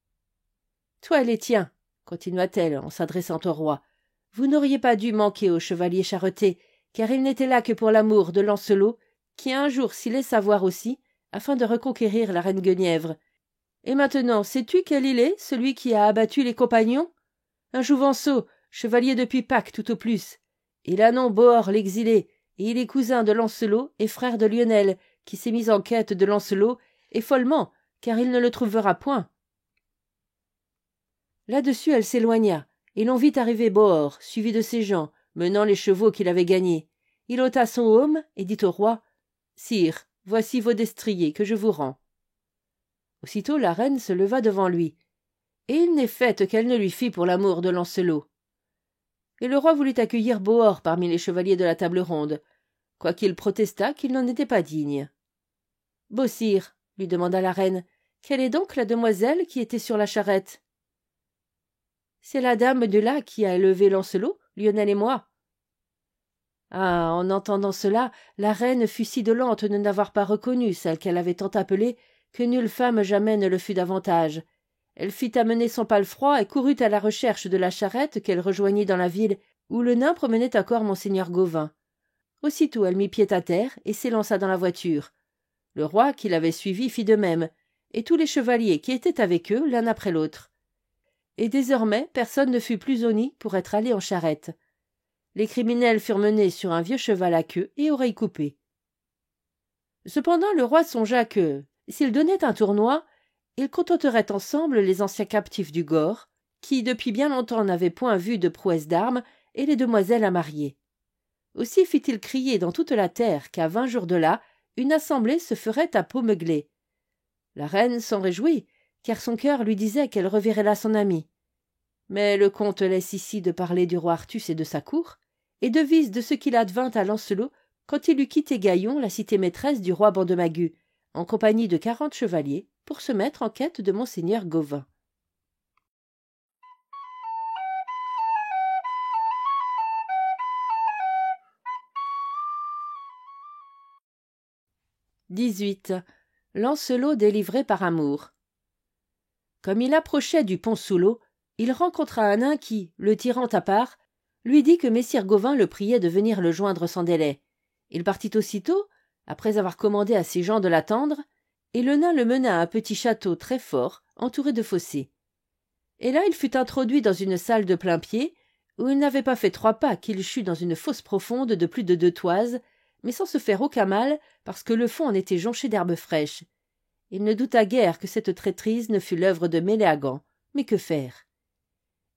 « Toi et les tiens, » continua-t-elle en s'adressant au roi, « vous n'auriez pas dû manquer au chevalier charretté, car il n'était là que pour l'amour de Lancelot, qui un jour s'y laissa voir aussi, afin de reconquérir la reine Guenièvre. Et maintenant, sais-tu quel il est, celui qui a abattu les compagnons? Un Jouvenceau, chevalier depuis Pâques tout au plus. Il a nom Bohort l'exilé, et il est cousin de Lancelot et frère de Lionel, qui s'est mis en quête de Lancelot et follement, car il ne le trouvera point. » Là-dessus elle s'éloigna, et l'on vit arriver Bohor, suivi de ses gens, menant les chevaux qu'il avait gagnés. Il ôta son aume et dit au roi: « Sire, voici vos destriers que je vous rends. » Aussitôt la reine se leva devant lui, et il n'est fait qu'elle ne lui fit pour l'amour de Lancelot. Et le roi voulut accueillir Bohor parmi les chevaliers de la table ronde, quoiqu'il protestât qu'il n'en était pas digne. « Beau sire, » lui demanda la reine, « quelle est donc la demoiselle qui était sur la charrette ?»« C'est la dame de là qui a élevé Lancelot, Lionel et moi. » Ah, en entendant cela, la reine fut si dolente de n'avoir pas reconnu celle qu'elle avait tant appelée que nulle femme jamais ne le fut davantage. Elle fit amener son palefroid et courut à la recherche de la charrette qu'elle rejoignit dans la ville, où le nain promenait encore monseigneur Gauvin. Aussitôt elle mit pied à terre et s'élança dans la voiture. Le roi, qui l'avait suivie, fit de même, et tous les chevaliers qui étaient avec eux, l'un après l'autre. Et désormais personne ne fut plus au nid pour être allé en charrette. Les criminels furent menés sur un vieux cheval à queue et oreilles coupées. Cependant le roi songea que, s'il donnait un tournoi, ils contenteraient ensemble les anciens captifs du Gore, qui depuis bien longtemps n'avaient point vu de prouesse d'armes, et les demoiselles à marier. Aussi fit-il crier dans toute la terre qu'à 20 jours de là, une assemblée se ferait à Pommeglé. La reine s'en réjouit, car son cœur lui disait qu'elle reverrait là son ami. Mais le comte laisse ici de parler du roi Artus et de sa cour, et devise de ce qu'il advint à Lancelot quand il eut quitté Gaillon, la cité maîtresse du roi Bandemagu, en compagnie de 40 chevaliers, pour se mettre en quête de monseigneur Gauvin. « 18. Lancelot délivré par amour. Comme il approchait du pont sous l'eau, il rencontra un nain qui, le tirant à part, lui dit que messire Gauvin le priait de venir le joindre sans délai. Il partit aussitôt, après avoir commandé à ses gens de l'attendre, et le nain le mena à un petit château très fort, entouré de fossés. Et là il fut introduit dans une salle de plain-pied, où il n'avait pas fait 3 pas qu'il chut dans une fosse profonde de plus de 2 toises, mais sans se faire aucun mal, parce que le fond en était jonché d'herbes fraîches. Il ne douta guère que cette traîtrise ne fût l'œuvre de Méléagant, mais que faire?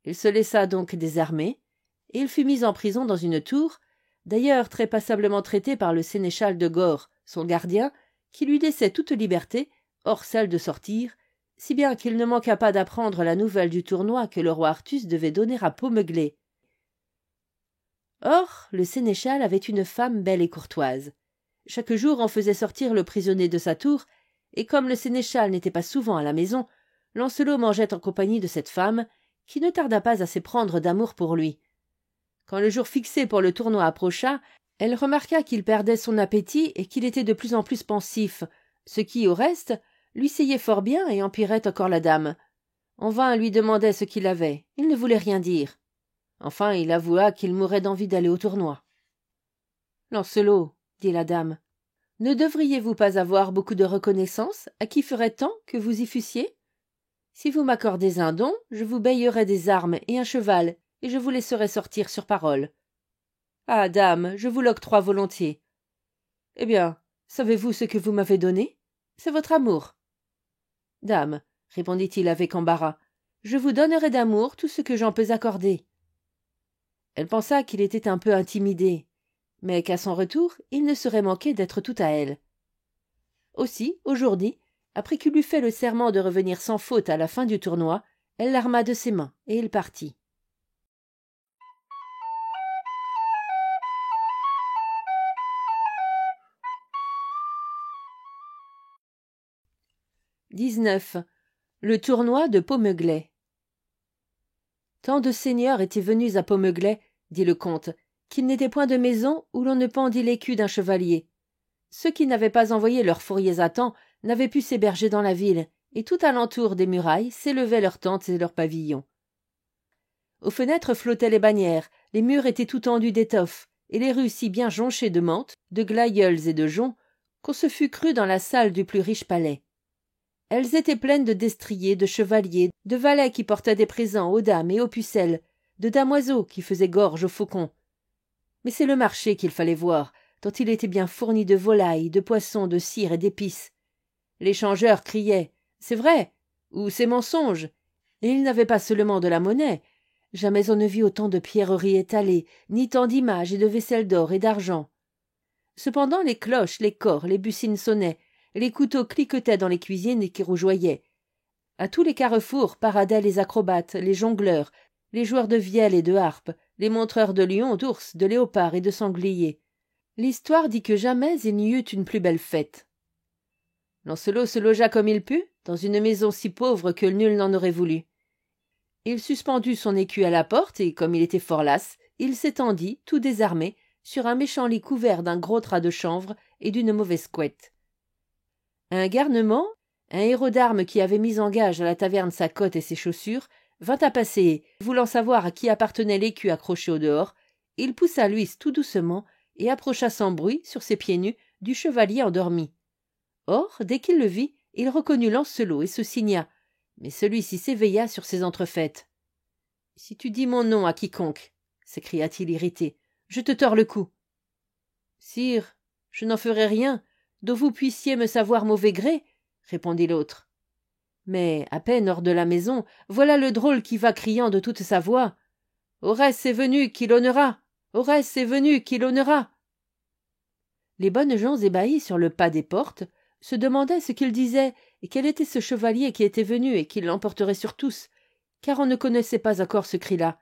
Il se laissa donc désarmer, et il fut mis en prison dans une tour, d'ailleurs très passablement traité par le sénéchal de Gore, son gardien, qui lui laissait toute liberté, hors celle de sortir, si bien qu'il ne manqua pas d'apprendre la nouvelle du tournoi que le roi Artus devait donner à Pommeglé. Or, le sénéchal avait une femme belle et courtoise. Chaque jour on faisait sortir le prisonnier de sa tour, et comme le sénéchal n'était pas souvent à la maison, Lancelot mangeait en compagnie de cette femme, qui ne tarda pas à s'éprendre d'amour pour lui. Quand le jour fixé pour le tournoi approcha, elle remarqua qu'il perdait son appétit et qu'il était de plus en plus pensif, ce qui, au reste, lui seyait fort bien et empirait encore la dame. En vain lui demandait ce qu'il avait, il ne voulait rien dire. Enfin il avoua qu'il mourait d'envie d'aller au tournoi. « Lancelot, dit la dame, ne devriez-vous pas avoir beaucoup de reconnaissance à qui ferait tant que vous y fussiez? Si vous m'accordez un don, je vous baillerai des armes et un cheval, et je vous laisserai sortir sur parole. »« Ah, dame, je vous l'octroie volontiers. »« Eh bien, savez-vous ce que vous m'avez donné? C'est votre amour. »« Dame, répondit-il avec embarras, je vous donnerai d'amour tout ce que j'en peux accorder. » Elle pensa qu'il était un peu intimidé, mais qu'à son retour, il ne serait manqué d'être tout à elle. Aussi, aujourd'hui, après qu'il eut fait le serment de revenir sans faute à la fin du tournoi, elle l'arma de ses mains, et il partit. « 19. Le tournoi de Pommeglé. Tant de seigneurs étaient venus à Pommeglé, dit le comte, qu'il n'était point de maison où l'on ne pendît l'écu d'un chevalier. Ceux qui n'avaient pas envoyé leurs fourriers à temps n'avaient pu s'héberger dans la ville, et tout alentour des murailles s'élevaient leurs tentes et leurs pavillons. Aux fenêtres flottaient les bannières, les murs étaient tout tendus d'étoffes, et les rues si bien jonchées de menthes, de glaïeuls et de joncs, qu'on se fût cru dans la salle du plus riche palais. Elles étaient pleines de destriers, de chevaliers, de valets qui portaient des présents aux dames et aux pucelles, de damoiseaux qui faisaient gorge aux faucons. Mais c'est le marché qu'il fallait voir, tant il était bien fourni de volailles, de poissons, de cire et d'épices. Les changeurs criaient « C'est vrai !» ou « C'est mensonge !» Et il n'avait pas seulement de la monnaie. Jamais on ne vit autant de pierreries étalées, ni tant d'images et de vaisselle d'or et d'argent. Cependant les cloches, les cors, les buccines sonnaient, les couteaux cliquetaient dans les cuisines qui rougeoyaient. À tous les carrefours paradaient les acrobates, les jongleurs, les joueurs de vielle et de harpe, les montreurs de lions, d'ours, de léopards et de sangliers. L'histoire dit que jamais il n'y eut une plus belle fête. Lancelot se logea comme il put, dans une maison si pauvre que nul n'en aurait voulu. Il suspendit son écu à la porte et, comme il était fort las, il s'étendit, tout désarmé, sur un méchant lit couvert d'un gros drap de chanvre et d'une mauvaise couette. Un garnement, un héros d'armes qui avait mis en gage à la taverne sa cotte et ses chaussures, vint à passer et, voulant savoir à qui appartenait l'écu accroché au dehors, il poussa l'huisse tout doucement et approcha sans bruit, sur ses pieds nus, du chevalier endormi. Or, dès qu'il le vit, il reconnut Lancelot et se signa, mais celui-ci s'éveilla sur ses entrefaites. « Si tu dis mon nom à quiconque, s'écria-t-il irrité, je te tords le cou. »« Sire, je n'en ferai rien, dont vous puissiez me savoir mauvais gré, » répondit l'autre. Mais, à peine hors de la maison, voilà le drôle qui va criant de toute sa voix. « Orès est venu, qui l'honnera! Orès est venu, qui l'honnera !» Les bonnes gens ébahis sur le pas des portes se demandaient ce qu'il disait et quel était ce chevalier qui était venu et qui l'emporterait sur tous, car on ne connaissait pas encore ce cri-là.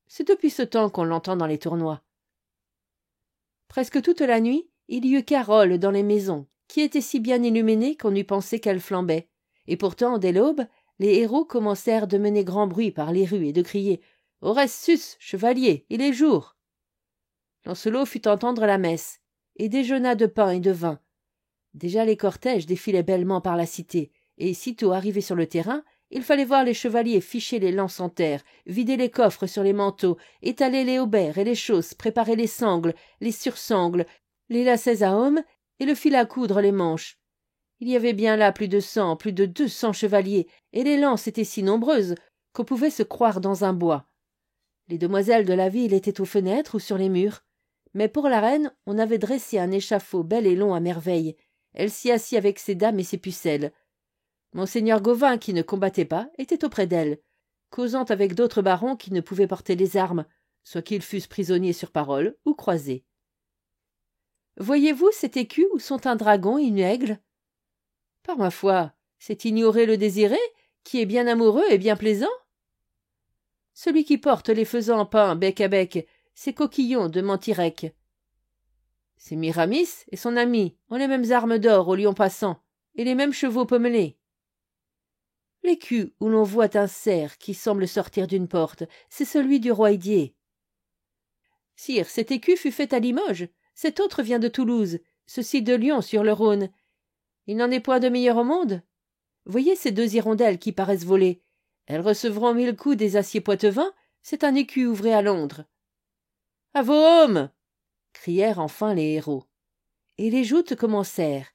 C'est depuis ce temps qu'on l'entend dans les tournois. Presque toute la nuit, il y eut carole dans les maisons, qui étaient si bien illuminées qu'on eût pensé qu'elles flambaient. Et pourtant, dès l'aube, les héros commencèrent de mener grand bruit par les rues et de crier « Orès sus, chevalier, il est jour !» Lancelot fit entendre la messe, et déjeuna de pain et de vin. Déjà les cortèges défilaient bellement par la cité, et sitôt arrivés sur le terrain, il fallait voir les chevaliers ficher les lances en terre, vider les coffres sur les manteaux, étaler les haubers et les chausses, préparer les sangles, les sursangles, les lacets à hommes et le fil à coudre les manches. Il y avait bien là plus de 200 chevaliers, et les lances étaient si nombreuses qu'on pouvait se croire dans un bois. Les demoiselles de la ville étaient aux fenêtres ou sur les murs, mais pour la reine, on avait dressé un échafaud bel et long à merveille. Elle s'y assit avec ses dames et ses pucelles. Monseigneur Gauvin, qui ne combattait pas, était auprès d'elle, causant avec d'autres barons qui ne pouvaient porter les armes, soit qu'ils fussent prisonniers sur parole ou croisés. « Voyez-vous cet écu où sont un dragon et une aigle ?»« Par ma foi, c'est ignorer le désiré, qui est bien amoureux et bien plaisant. » « Celui qui porte les faisans peints bec à bec, c'est Coquillon de Mentirec. »« C'est Miramis et son ami ont les mêmes armes d'or au lion passant, et les mêmes chevaux pommelés. » L'écu où l'on voit un cerf qui semble sortir d'une porte, c'est celui du roi Hédier. « Sire, cet écu fut fait à Limoges, cet autre vient de Toulouse, ceci de Lyon sur le Rhône. Il n'en est point de meilleur au monde. Voyez ces deux hirondelles qui paraissent voler. Elles recevront 1000 coups des aciers poitevins, c'est un écu ouvré à Londres. »« À vos hommes !» crièrent enfin les héros. Et les joutes commencèrent.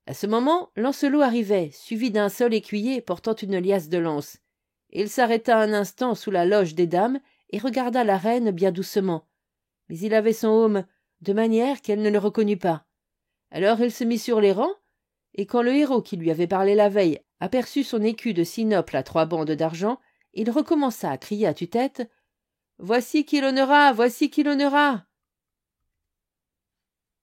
À ce moment, Lancelot arrivait, suivi d'un seul écuyer portant une liasse de lances. Il s'arrêta un instant sous la loge des dames et regarda la reine bien doucement. Mais il avait son aume, de manière qu'elle ne le reconnut pas. Alors il se mit sur les rangs, et quand le héros qui lui avait parlé la veille aperçut son écu de sinople à 3 bandes d'argent, il recommença à crier à tue-tête « Voici qui l'honnera, voici qui l'honnera !»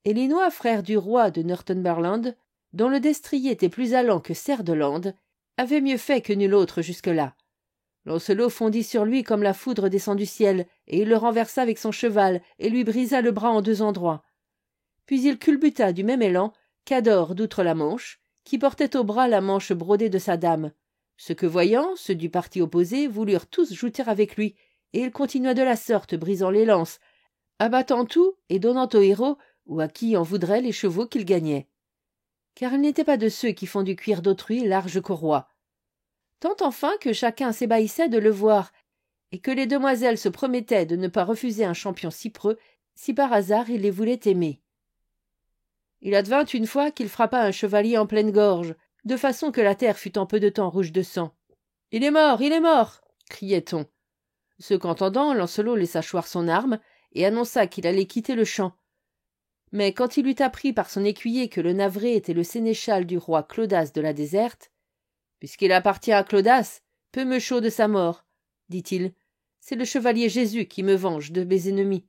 Élinois, frère du roi de Northumberland, dont le destrier était plus allant que cerf de Lande, avait mieux fait que nul autre jusque-là. Lancelot fondit sur lui comme la foudre descend du ciel, et il le renversa avec son cheval et lui brisa le bras en 2 endroits. Puis il culbuta du même élan Cador d'Outre-la-Manche, qui portait au bras la manche brodée de sa dame. Ce que voyant, ceux du parti opposé voulurent tous jouter avec lui, et il continua de la sorte, brisant les lances, abattant tout et donnant aux héros ou à qui en voudrait les chevaux qu'il gagnait. Car il n'était pas de ceux qui font du cuir d'autrui large qu'au roi. Tant enfin que chacun s'ébahissait de le voir, et que les demoiselles se promettaient de ne pas refuser un champion si preux, si par hasard il les voulait aimer. Il advint une fois qu'il frappa un chevalier en pleine gorge, de façon que la terre fut en peu de temps rouge de sang. « Il est mort, criait-on. Ce qu'entendant, Lancelot laissa choir son arme et annonça qu'il allait quitter le champ. Mais quand il eut appris par son écuyer que le navré était le sénéchal du roi Clodas de la Déserte, « Puisqu'il appartient à Clodas, peu me chaud de sa mort, dit-il. C'est le chevalier Jésus qui me venge de mes ennemis. »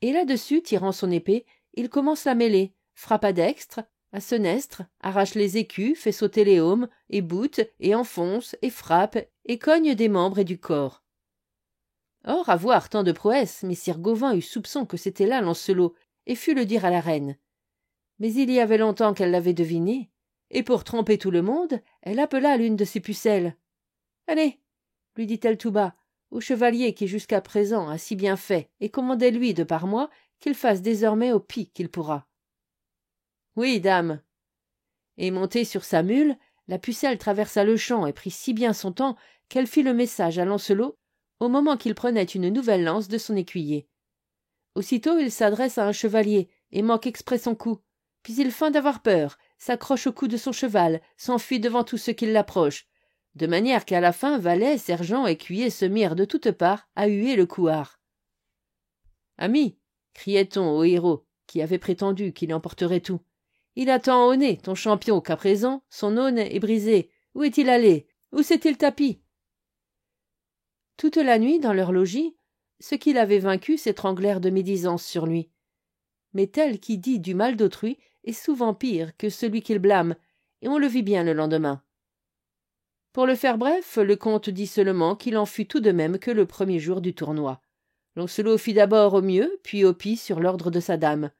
Et là-dessus, tirant son épée, il commence la mêlée, frappe à dextre, à senestre, arrache les écus, fait sauter les aumes, et boute, et enfonce, et frappe, et cogne des membres et du corps. Or, à voir tant de prouesses, messire Gauvin eut soupçon que c'était là Lancelot, et fut le dire à la reine. Mais il y avait longtemps qu'elle l'avait deviné, et pour tromper tout le monde, elle appela l'une de ses pucelles. « Allez, lui dit-elle tout bas, au chevalier qui jusqu'à présent a si bien fait, et commandez-lui de par moi qu'il fasse désormais au pis qu'il pourra. » « Oui, dame. » Et montée sur sa mule, la pucelle traversa le champ et prit si bien son temps qu'elle fit le message à Lancelot au moment qu'il prenait une nouvelle lance de son écuyer. Aussitôt il s'adresse à un chevalier et manque exprès son coup, puis il feint d'avoir peur, s'accroche au cou de son cheval, s'enfuit devant tous ceux qui l'approchent, de manière qu'à la fin valets, sergents, écuyers se mirent de toutes parts à huer le couard. « Ami, criait-on au héros, qui avait prétendu qu'il emporterait tout, il a tant honné ton champion qu'à présent son aune est brisée. Où est-il allé? Où s'est-il tapi? » Toute la nuit, dans leur logis, ceux qui l'avaient vaincu s'étranglèrent de médisance sur lui. Mais tel qui dit du mal d'autrui est souvent pire que celui qu'il blâme, et on le vit bien le lendemain. Pour le faire bref, le comte dit seulement qu'il en fut tout de même que le premier jour du tournoi. Lancelot fit d'abord au mieux, puis au pis sur l'ordre de sa dame.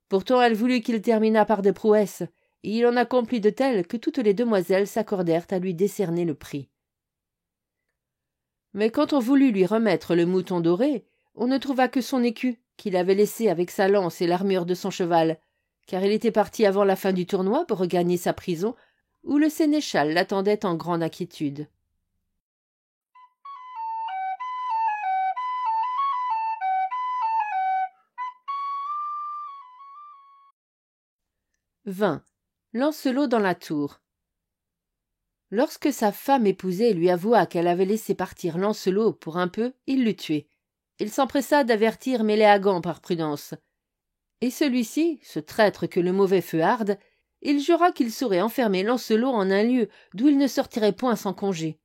Pourtant elle voulut qu'il terminât par des prouesses, et il en accomplit de telles que toutes les demoiselles s'accordèrent à lui décerner le prix. Mais quand on voulut lui remettre le mouton doré, on ne trouva que son écu, qu'il avait laissé avec sa lance et l'armure de son cheval, car il était parti avant la fin du tournoi pour regagner sa prison, où le sénéchal l'attendait en grande inquiétude. « 20. Lancelot dans la tour. Lorsque sa femme épousée lui avoua qu'elle avait laissé partir Lancelot pour un peu, il l'eut tué. Il s'empressa d'avertir Méléagant par prudence. Et celui-ci, ce traître que le mauvais feu arde, il jura qu'il saurait enfermer Lancelot en un lieu d'où il ne sortirait point sans congé.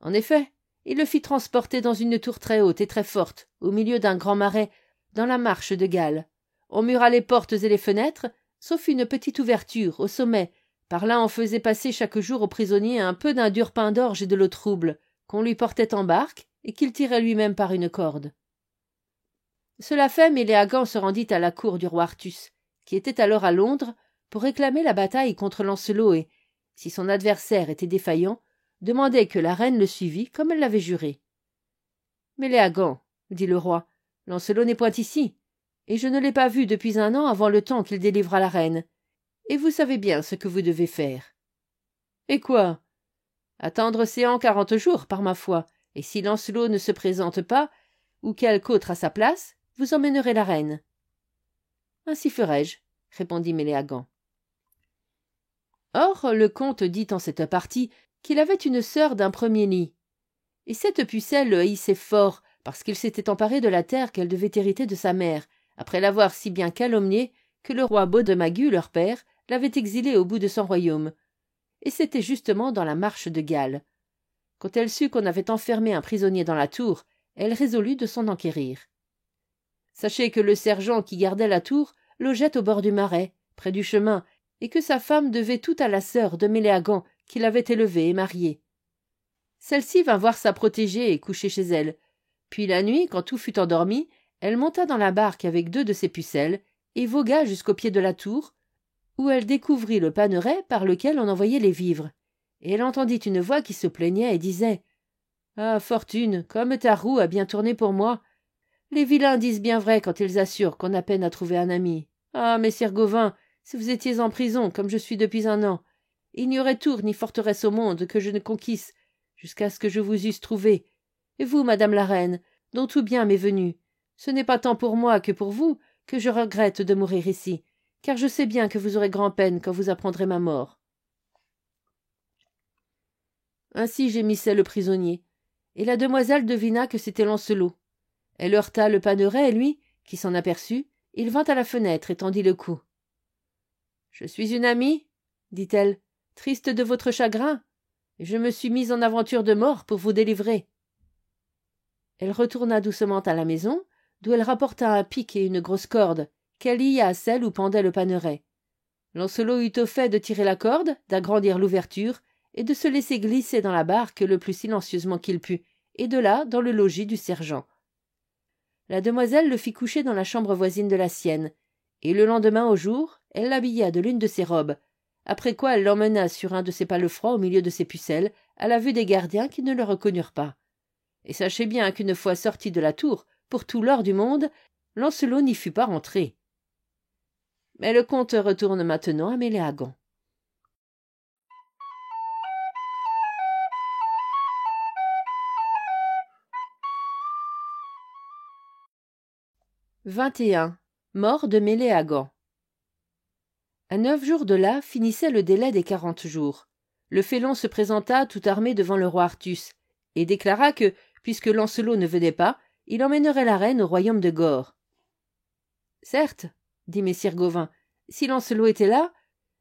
En effet, il le fit transporter dans une tour très haute et très forte, au milieu d'un grand marais, dans la marche de Galles. On mura les portes et les fenêtres, sauf une petite ouverture au sommet. Par là on faisait passer chaque jour au prisonnier un peu d'un dur pain d'orge et de l'eau trouble, qu'on lui portait en barque et qu'il tirait lui-même par une corde. Cela fait, Méléagant se rendit à la cour du roi Artus, qui était alors à Londres, pour réclamer la bataille contre Lancelot et, si son adversaire était défaillant, demandait que la reine le suivît comme elle l'avait juré. « Méléagant, dit le roi, Lancelot n'est point ici, et je ne l'ai pas vu depuis un an avant le temps qu'il délivra la reine, et vous savez bien ce que vous devez faire. »« Et quoi ? » ?»« Attendre séant 40 jours, par ma foi, et si Lancelot ne se présente pas, ou quelque autre à sa place, vous emmènerez la reine. »« Ainsi ferai-je, » répondit Méléagant. Or, le comte dit en cette partie qu'il avait une sœur d'un premier lit, et cette pucelle le haïssait fort parce qu'il s'était emparé de la terre qu'elle devait hériter de sa mère, après l'avoir si bien calomniée que le roi Baudemagu, leur père, l'avait exilé au bout de son royaume, et c'était justement dans la marche de Galles. Quand elle sut qu'on avait enfermé un prisonnier dans la tour, elle résolut de s'en enquérir. Sachez que le sergent qui gardait la tour logeait au bord du marais, près du chemin, et que sa femme devait tout à la sœur de Méléagant, qui l'avait élevée et mariée. Celle-ci vint voir sa protégée et coucher chez elle. Puis la nuit, quand tout fut endormi, elle monta dans la barque avec 2 de ses pucelles et vogua jusqu'au pied de la tour, où elle découvrit le panneret par lequel on envoyait les vivres. Et elle entendit une voix qui se plaignait et disait « Ah, fortune, comme ta roue a bien tourné pour moi. Les vilains disent bien vrai quand ils assurent qu'on a peine à trouver un ami. Ah, messire Gauvin, si vous étiez en prison, comme je suis depuis un an, il n'y aurait tour ni forteresse au monde que je ne conquisse, jusqu'à ce que je vous eusse trouvé. Et vous, madame la reine, dont tout bien m'est venu, ce n'est pas tant pour moi que pour vous que je regrette de mourir ici, car je sais bien que vous aurez grand-peine quand vous apprendrez ma mort. » Ainsi gémissait le prisonnier, et la demoiselle devina que c'était Lancelot. Elle heurta le panneret, lui, qui s'en aperçut, Il vint à la fenêtre et tendit le cou. « Je suis une amie, dit-elle, triste de votre chagrin, et je me suis mise en aventure de mort pour vous délivrer. » Elle retourna doucement à la maison, d'où elle rapporta un pic et une grosse corde, qu'elle lia à celle où pendait le paneret. Lancelot eut au fait de tirer la corde, d'agrandir l'ouverture, et de se laisser glisser dans la barque le plus silencieusement qu'il put, et de là dans le logis du sergent. La demoiselle le fit coucher dans la chambre voisine de la sienne, et le lendemain au jour, elle l'habilla de l'une de ses robes, après quoi elle l'emmena sur un de ses palefrois au milieu de ses pucelles, à la vue des gardiens qui ne le reconnurent pas. Et sachez bien qu'une fois sorti de la tour, pour tout l'or du monde, Lancelot n'y fut pas rentré. Mais le conte retourne maintenant à Méléagant. « 21. Mort de Méléagant. À 9 jours de là finissait le délai des 40 jours. Le félon se présenta tout armé devant le roi Artus, et déclara que, puisque Lancelot ne venait pas, il emmènerait la reine au royaume de Gorre. « Certes, dit messire Gauvin, si Lancelot était là,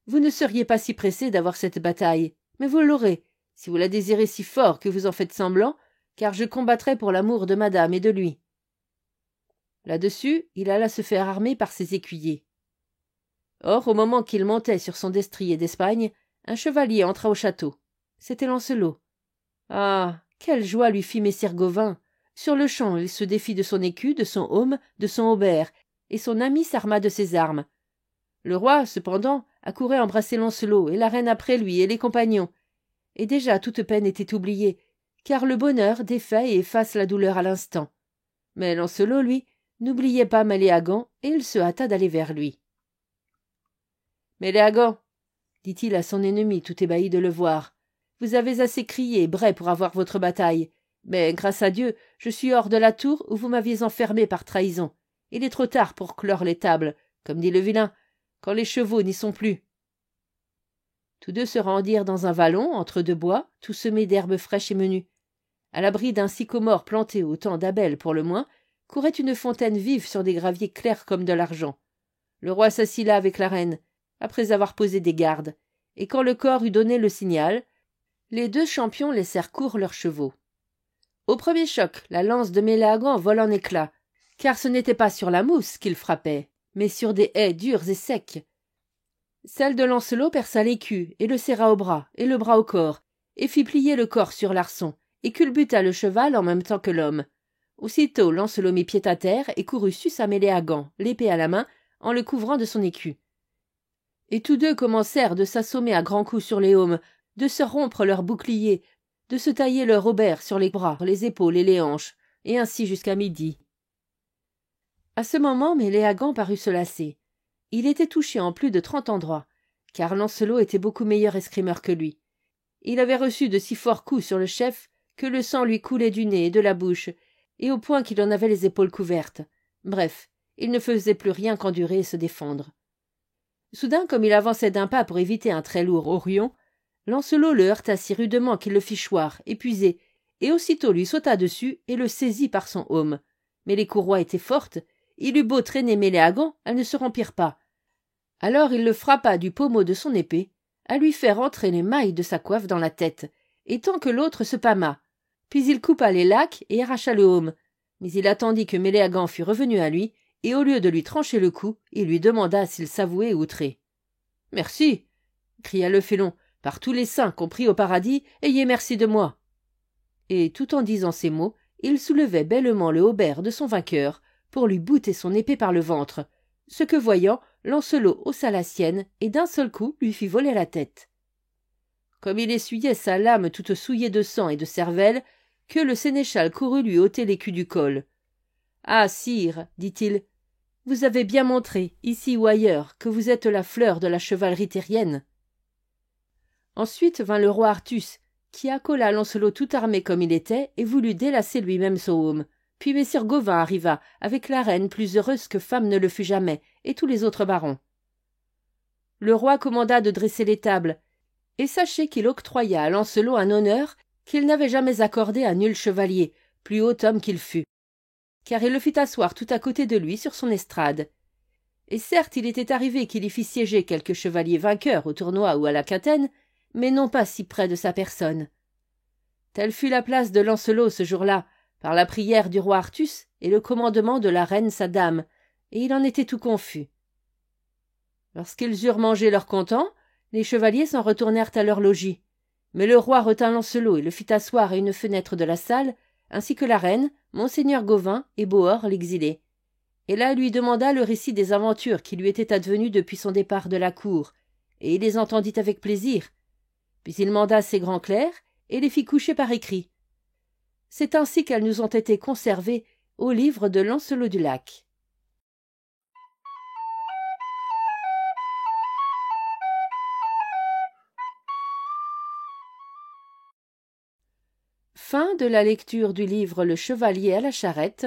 vous ne seriez pas si pressé d'avoir cette bataille, mais vous l'aurez, si vous la désirez si fort que vous en faites semblant, car je combattrai pour l'amour de madame et de lui. » Là-dessus, il alla se faire armer par ses écuyers. Or, au moment qu'il montait sur son destrier d'Espagne, un chevalier entra au château. C'était Lancelot. Ah, quelle joie lui fit messire Gauvin! Sur-le-champ, il se défit de son écu, de son aume, de son aubert, et son ami s'arma de ses armes. Le roi, cependant, accourait embrasser Lancelot, et la reine après lui, et les compagnons. Et déjà toute peine était oubliée, car le bonheur défait et efface la douleur à l'instant. Mais Lancelot, lui, n'oubliait pas Méléagant, et il se hâta d'aller vers lui. « Méléagant, dit-il à son ennemi tout ébahi de le voir, vous avez assez crié et brait pour avoir votre bataille, mais, grâce à Dieu, je suis hors de la tour où vous m'aviez enfermé par trahison. Il est trop tard pour clore les tables, comme dit le vilain, quand les chevaux n'y sont plus. » Tous deux se rendirent dans un vallon, entre deux bois, tout semés d'herbes fraîches et menues. À l'abri d'un sycomore planté au temps d'Abel pour le moins, courait une fontaine vive sur des graviers clairs comme de l'argent. Le roi s'assit là avec la reine, après avoir posé des gardes, et quand le corps eut donné le signal, les deux champions laissèrent court leurs chevaux. Au premier choc, la lance de Méléagant vole en éclats, car ce n'était pas sur la mousse qu'il frappait, mais sur des ais durs et secs. Celle de Lancelot perça l'écu, et le serra au bras, et le bras au corps, et fit plier le corps sur l'arçon, et culbuta le cheval en même temps que l'homme. Aussitôt Lancelot mit pied à terre et courut sus à Méléagant, l'épée à la main, en le couvrant de son écu. Et tous deux commencèrent de s'assommer à grands coups sur les aumes, de se rompre leurs boucliers, de se tailler leurs haubert sur les bras, les épaules et les hanches, et ainsi jusqu'à midi. À ce moment, Méléagant parut se lasser. Il était touché en plus de 30 endroits, car Lancelot était beaucoup meilleur escrimeur que lui. Il avait reçu de si forts coups sur le chef que le sang lui coulait du nez et de la bouche, et au point qu'il en avait les épaules couvertes. Bref, il ne faisait plus rien qu'endurer et se défendre. Soudain, comme il avançait d'un pas pour éviter un très lourd horion, Lancelot le heurta si rudement qu'il le fit choir, épuisé, et aussitôt lui sauta dessus et le saisit par son aume. Mais les courroies étaient fortes, il eut beau traîner Méléagant, elles ne se rompirent pas. Alors il le frappa du pommeau de son épée, à lui faire entrer les mailles de sa coiffe dans la tête, et tant que l'autre se pâma. Puis il coupa les lacs et arracha le aume, mais il attendit que Méléagant fût revenu à lui, et au lieu de lui trancher le cou, il lui demanda s'il s'avouait outré. « Merci !» cria le félon. « Par tous les saints compris au paradis, ayez merci de moi !» Et tout en disant ces mots, il soulevait bellement le haubert de son vainqueur pour lui bouter son épée par le ventre, ce que voyant, Lancelot haussa la sienne et d'un seul coup lui fit voler la tête. Comme il essuyait sa lame toute souillée de sang et de cervelle, que le sénéchal courut lui ôter l'écu du col. « Ah, sire, dit-il, vous avez bien montré, ici ou ailleurs, que vous êtes la fleur de la chevalerie terrienne. » Ensuite vint le roi Artus, qui accola Lancelot tout armé comme il était et voulut délacer lui-même son aume. Puis messire Gauvin arriva, avec la reine plus heureuse que femme ne le fut jamais, et tous les autres barons. Le roi commanda de dresser les tables, et sachez qu'il octroya à Lancelot un honneur qu'il n'avait jamais accordé à nul chevalier, plus haut homme qu'il fût, car il le fit asseoir tout à côté de lui sur son estrade, Et certes, il était arrivé qu'il y fît siéger quelques chevaliers vainqueurs au tournoi ou à la quintaine, mais non pas si près de sa personne. Telle fut la place de Lancelot ce jour-là, par la prière du roi Artus et le commandement de la reine sa dame, et il en était tout confus. Lorsqu'ils eurent mangé leur content, les chevaliers s'en retournèrent à leur logis. Mais le roi retint Lancelot et le fit asseoir à une fenêtre de la salle, ainsi que la reine, monseigneur Gauvin et Bohort l'exilé. Et là lui demanda le récit des aventures qui lui étaient advenues depuis son départ de la cour, et il les entendit avec plaisir. Puis il manda ses grands clercs et les fit coucher par écrit. C'est ainsi qu'elles nous ont été conservées au livre de Lancelot du Lac. Fin de la lecture du livre Le Chevalier à la charrette.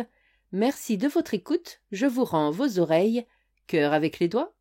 Merci de votre écoute, je vous rends vos oreilles, cœur avec les doigts.